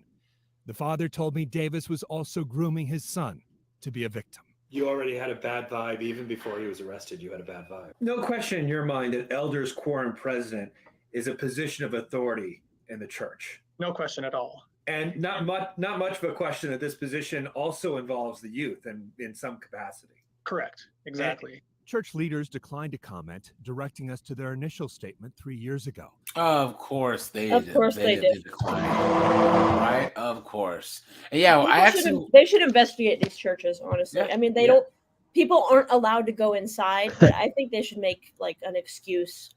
S19: The father told me Davis was also grooming his son to be a victim.
S22: You already had a bad vibe even before he was arrested. You had a bad vibe.
S23: No question in your mind that elders quorum president is a position of authority in the church.
S21: No question at all.
S23: And not much of a question that this position also involves the youth in some capacity.
S21: Correct. Exactly.
S19: Church leaders declined to comment, directing us to their initial statement 3 years ago.
S1: Of course they
S9: Of
S1: did.
S9: course they did.
S1: Declined. Right? Of course. And yeah,
S9: People
S1: I actually
S9: they should investigate these churches, honestly.
S1: Yeah,
S9: I mean, they
S1: yeah.
S9: don't. People aren't allowed to go inside, but I think they should make like an excuse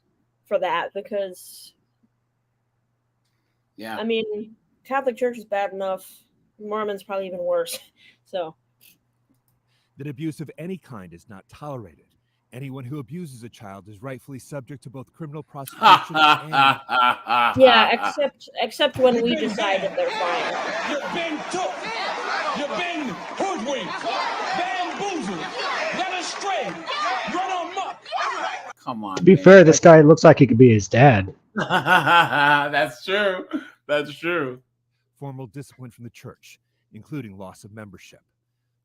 S9: for that because,
S1: yeah.
S9: I mean, Catholic Church is bad enough. Mormon's probably even worse. So
S19: That abuse of any kind is not tolerated. Anyone who abuses a child is rightfully subject to both criminal prosecution and
S9: yeah, except when we decide that they're fine.
S4: You've been took. You've been hoodwinked, bamboozled, led astray, run amok.
S1: Come on.
S17: To be fair, this guy looks like he could be his dad.
S1: That's true. That's true.
S19: formal discipline from the church, including loss of membership.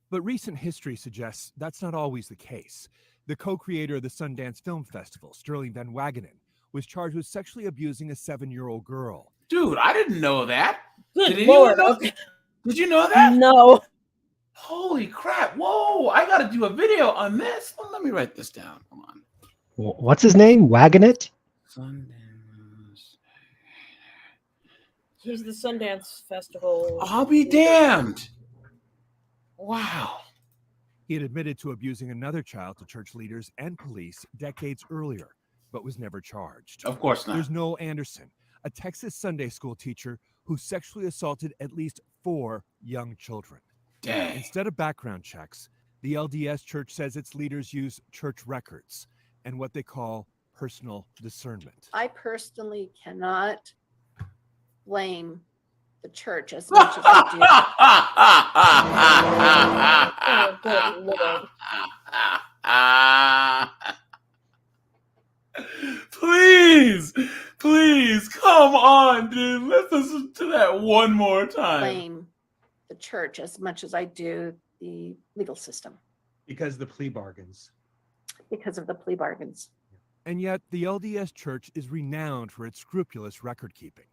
S19: But recent history suggests that's not always the case. The co-creator of the Sundance Film Festival, Sterling Van Wagenen, was charged with sexually abusing a 7-year-old girl.
S1: Dude, I didn't know that.
S9: Good
S1: Did
S9: Lord.
S1: anyone know?
S9: Okay.
S1: Did you know that?
S9: No.
S1: Holy crap. Whoa, I got to do a video on this. Well, let me write this down. Hold on.
S17: What's his name? Wagonet?
S9: He's the Sundance Festival.
S1: I'll be damned. Wow.
S19: He had admitted to abusing another child to church leaders and police decades earlier, but was never charged.
S1: Of course not.
S19: There's Noel Anderson, a Texas Sunday school teacher who sexually assaulted at least 4 young children.
S1: Dang.
S19: Instead of background checks, the LDS Church says its leaders use church records and what they call personal discernment.
S3: I personally cannot blame the church as much as I
S9: Oh, good Lord.
S1: Please, come on, dude. Let's listen to that one more
S3: do
S1: time.
S3: blame the church as much as I do the legal system
S5: Because the plea bargains.
S3: because of the plea bargains.
S19: And yet, the LDS Church is renowned for its scrupulous record keeping.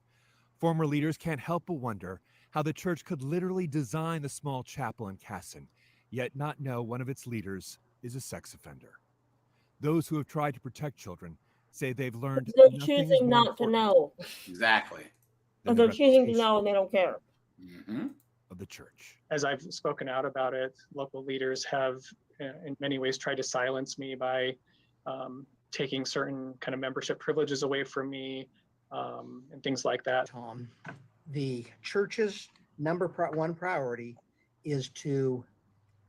S19: Former leaders can't help but wonder how the church could literally design the small chapel in Casson, yet not know one of its leaders is a sex offender. Those who have tried to protect children say they've learned
S9: They're
S19: nothing is
S9: choosing
S19: more
S9: not to
S19: important
S9: know.
S1: Exactly.
S19: than
S9: Or
S19: the
S9: they're choosing to
S19: reputation
S9: know and they don't care.
S1: Mm-hmm.
S19: of the church.
S21: As I've spoken out about it, local leaders have in many ways tried to silence me by taking certain kind of membership privileges away from me and things like that.
S6: Tom, the church's one priority is to,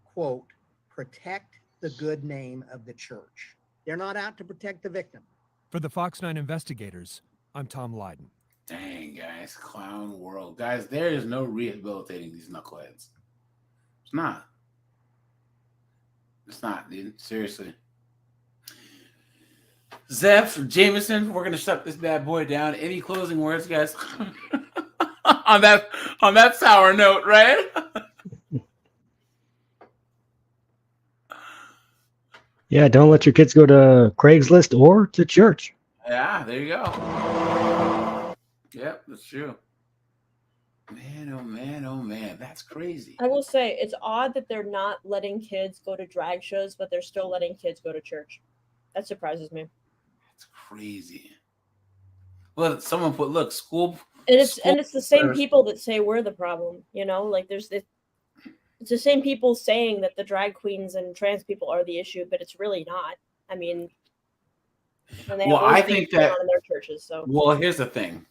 S6: quote, protect the good name of the church. They're not out to protect the victim.
S19: For the Fox 9 investigators, I'm Tom Lydon.
S1: Dang, guys. Clown world. Guys, there is no rehabilitating these knuckleheads. It's not. It's not, dude. Seriously. Zeph, Jameson, we're gonna shut this bad boy down. Any closing words, guys? on that sour note, right?
S17: Yeah, don't let your kids go to Craigslist or to church.
S1: Yeah, there you go. Yep, that's true. Man, oh man, that's crazy.
S9: I will say it's odd that they're not letting kids go to drag shows, but they're still letting kids go to church. That surprises me.
S1: It's crazy. Well, someone put, look, school.
S9: And it's the same
S1: service-
S9: people that say we're the problem, you know, like it's the same people saying that the drag queens and trans people are the issue, but it's really not. I mean, and they
S1: Well,
S9: have
S1: I
S9: those things
S1: think
S9: going
S1: that-
S9: on in their churches. So
S1: Well, here's the thing.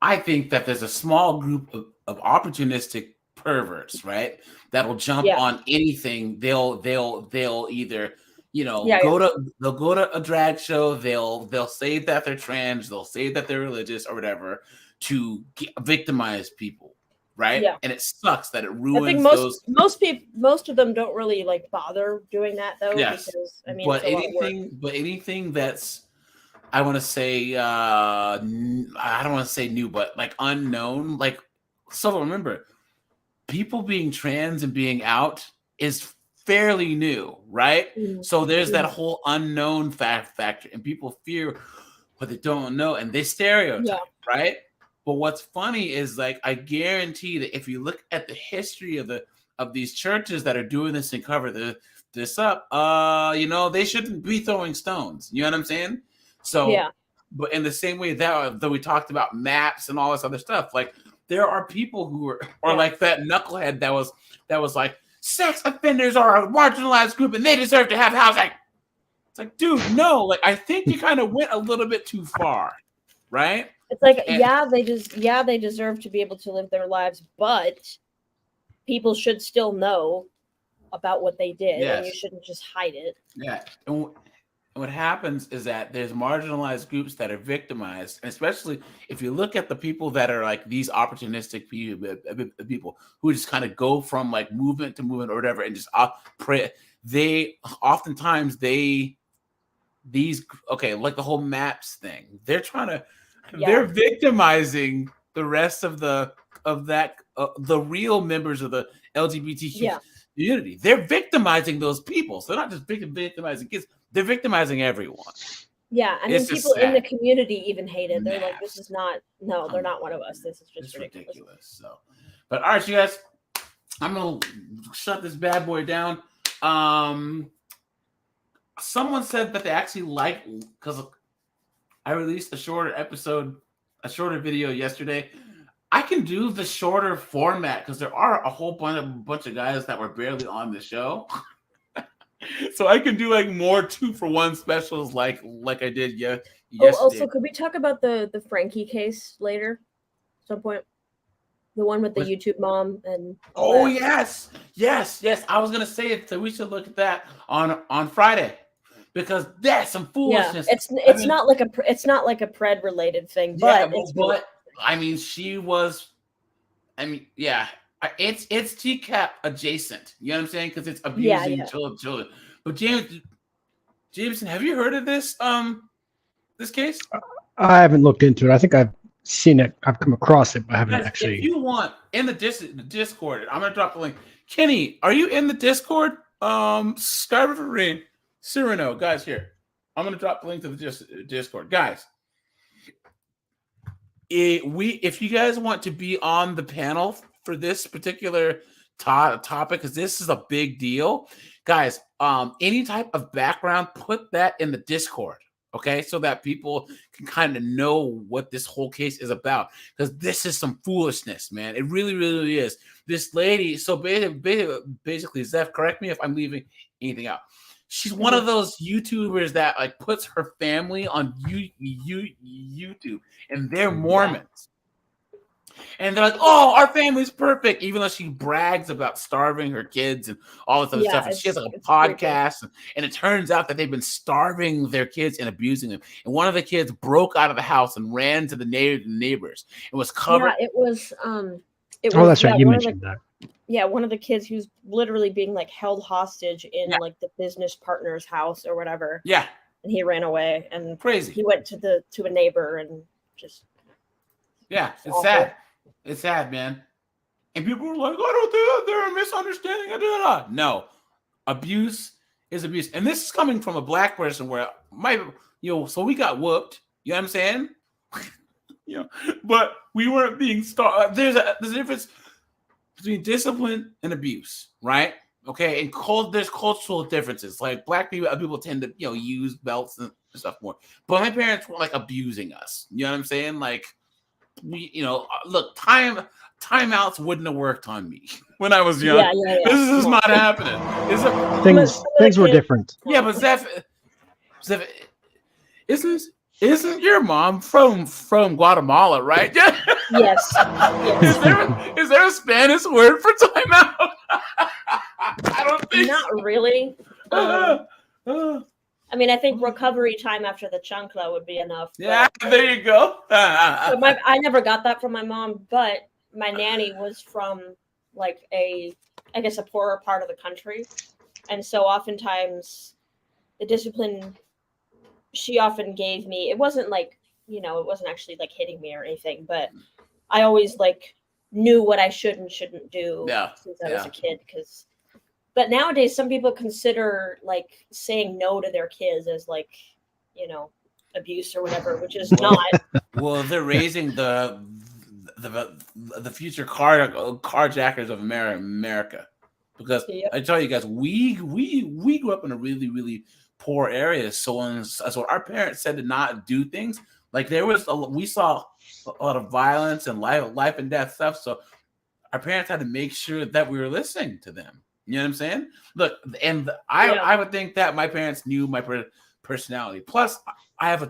S1: I think that there's a small group of opportunistic perverts, right? That'll jump
S9: Yeah.
S1: on anything. They'll either, they'll
S9: Yeah,
S1: go to a drag show. They'll say that they're trans. They'll say that they're religious or whatever to victimize people, right?
S9: Yeah.
S1: And it sucks that it
S9: I
S1: ruins
S9: think
S1: those.
S9: most of them don't really like bother doing that though.
S1: Yes,
S9: Because I mean,
S1: but
S9: it's a lot of work.
S1: anything that's, I want to say, I don't want to say new, but like unknown. Like, so remember, people being trans and being out is fairly new, right?
S9: Mhm.
S1: So there's that
S9: Mhm.
S1: whole unknown factor, and people fear what they don't know, and they stereotype, right? But what's funny is, like, I guarantee that if you look at the history of these churches that are doing this and cover the this up. They shouldn't be throwing stones. You know what I'm saying? So,
S9: Yeah.
S1: but in the same way that we talked about maps and all this other stuff, like there are people who are, or like that knucklehead that was like, sex offenders are a marginalized group and they deserve to have housing. It's like, dude, no. Like, I think you kind of went a little bit too far, right?
S9: It's like, they deserve to be able to live their lives, but people should still know about what they did, and you
S1: Yes.
S9: shouldn't just hide it.
S1: Yeah. And what happens is that there's marginalized groups that are victimized, and especially if you look at the people that are like these opportunistic people who just kind of go from like movement to movement or whatever, and just pray. They oftentimes like the whole maps thing. They're trying to, they're victimizing the rest of the real members of the LGBTQ community. They're victimizing those people. So they're not just victimizing kids. They're victimizing everyone.
S9: Yeah, I mean,
S1: It's just
S9: people in the
S1: sad.
S9: community even hate it. They're like, "This is not. No, they're not one of us. This is just ridiculous."
S1: So, but all right, you guys, I'm gonna shut this bad boy down. Someone said that they actually like, because I released a shorter video yesterday. I can do the shorter format because there are a whole bunch of guys that were barely on the show. So I can do like more 2-for-1 specials like I did yesterday.
S9: Also, could we talk about the Frankie case later at some point? The one with the YouTube mom and all that.
S1: yes. I was gonna say it, so we should look at that on Friday because that's some foolishness.
S9: Yeah, it's not like a pred related thing, but
S1: I mean, she was. I mean, yeah. It's TCAP adjacent. You know what I'm saying? Because it's abusing children. But Jameson, have you heard of this this case?
S17: I haven't looked into it. I think I've seen it. I've come across it, but I haven't
S1: Guys,
S17: actually.
S1: If you want in the Discord, I'm gonna drop the link. Kenny, are you in the Discord? Sky River Rain, Cyrano, guys, here. I'm gonna drop the link to the Discord, guys. If you guys want to be on the panel for this particular topic, because this is a big deal, guys, any type of background, put that in the Discord, okay, so that people can kind of know what this whole case is about, because this is some foolishness, man. It really, really is. This lady, so basically, Zeph, correct me if I'm leaving anything out. She's one of those YouTubers that like puts her family on YouTube, and they're Mormons. And they're like, "Oh, our family's perfect," even though she brags about starving her kids and all this other stuff. And she has like a podcast, and it turns out that they've been starving their kids and abusing them. And one of the kids broke out of the house and ran to the neighbors and was covered.
S9: Yeah, it was.
S17: That's right. You mentioned that.
S9: Yeah, one of the kids who's literally being like held hostage in like the business partner's house or whatever.
S1: Yeah.
S9: And he ran away and
S1: crazy.
S9: He went to a neighbor and just.
S1: Yeah, it's sad. It's sad, man. And people were like, "I don't think they're a misunderstanding." No, abuse is abuse, and this is coming from a black person where so we got whooped. You know what I'm saying? But we weren't being starved. There's a difference between discipline and abuse, right? Okay, and there's cultural differences. Like black people tend to use belts and stuff more, but my parents were like abusing us. You know what I'm saying? Like look, timeouts wouldn't have worked on me when I was young.
S9: Yeah.
S1: This is not happening.
S17: Things were different.
S1: Yeah, but Zeph, isn't your mom from Guatemala, right?
S9: Yes.
S1: Is there a Spanish word for timeout? I don't think
S9: not really. I mean, I think recovery time after the chancla would be enough.
S1: Yeah, there you go.
S9: I never got that from my mom, but my nanny was from like a poorer part of the country. And so oftentimes the discipline she often gave me, it wasn't like, it wasn't actually like hitting me or anything, but I always like knew what I should and shouldn't do since I was a kid. But nowadays, some people consider like saying no to their kids as like, abuse or whatever, which is not.
S1: Well, they're raising the future carjackers of America. because I tell you guys, we grew up in a really, really poor area. So our parents said to not do things. Like we saw a lot of violence and life and death stuff. So our parents had to make sure that we were listening to them. You know what I'm saying? Look, and I would think that my parents knew my personality. Plus, I have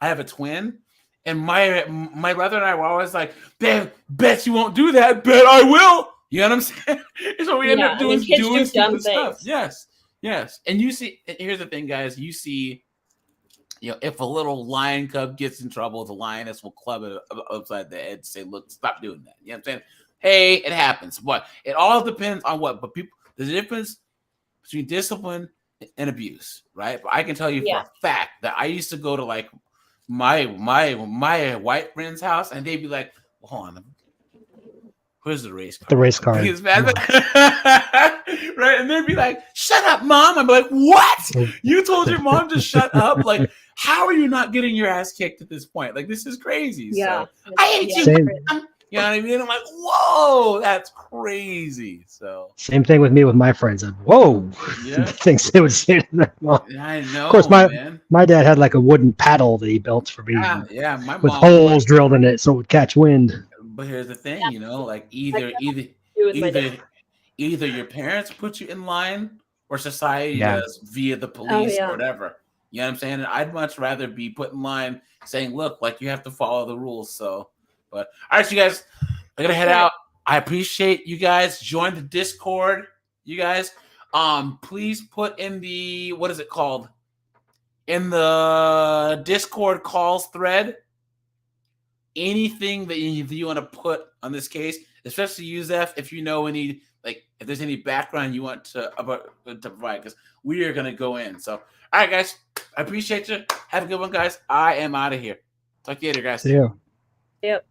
S1: a twin, and my brother and I were always like, bet you won't do that. Bet I will. You know what I'm saying? So we end up doing stupid stuff. Yes. And you see, here's the thing, guys. You see, if a little lion cub gets in trouble, the lioness will club it upside the head and say, look, stop doing that. You know what I'm saying? Hey, it happens. But it all depends on what. But there's a difference between discipline and abuse, right? But I can tell you for a fact that I used to go to like my white friend's house, and they'd be like, well, "Hold on, where's the race car?"
S17: The race car.
S1: Right? And they'd be like, "Shut up, mom!" I'd be like, "What? You told your mom to shut up? Like, how are you not getting your ass kicked at this point? Like, this is crazy."
S9: Yeah.
S1: So, I hate you.
S17: Same.
S1: You know what I mean? I'm like, whoa, that's crazy. So
S17: Same thing with me with my friends. Whoa,
S1: Yeah.
S17: the things they would say to their mom.
S1: I know.
S17: Of course,
S1: man.
S17: my dad had like a wooden paddle that he built for me,
S1: Yeah. My
S17: with
S1: mom
S17: holes drilled in it so it would catch wind.
S1: But here's the thing, like either your parents put you in line or society
S17: Yeah.
S1: does via the police
S9: yeah.
S1: or whatever. You know what I'm saying? And I'd much rather be put in line saying, look, like you have to follow the rules. So, but all right, you guys, I gotta head out. I appreciate you guys. Join the Discord, you guys. Please put in the, what is it called? In the Discord calls thread, anything that you want to put on this case, especially you, Zeph, if you know any, like if there's any background you want to provide, because we are gonna go in. So, all right, guys, I appreciate you. Have a good one, guys. I am out of here. Talk to you later, guys.
S17: See you.
S9: Yep.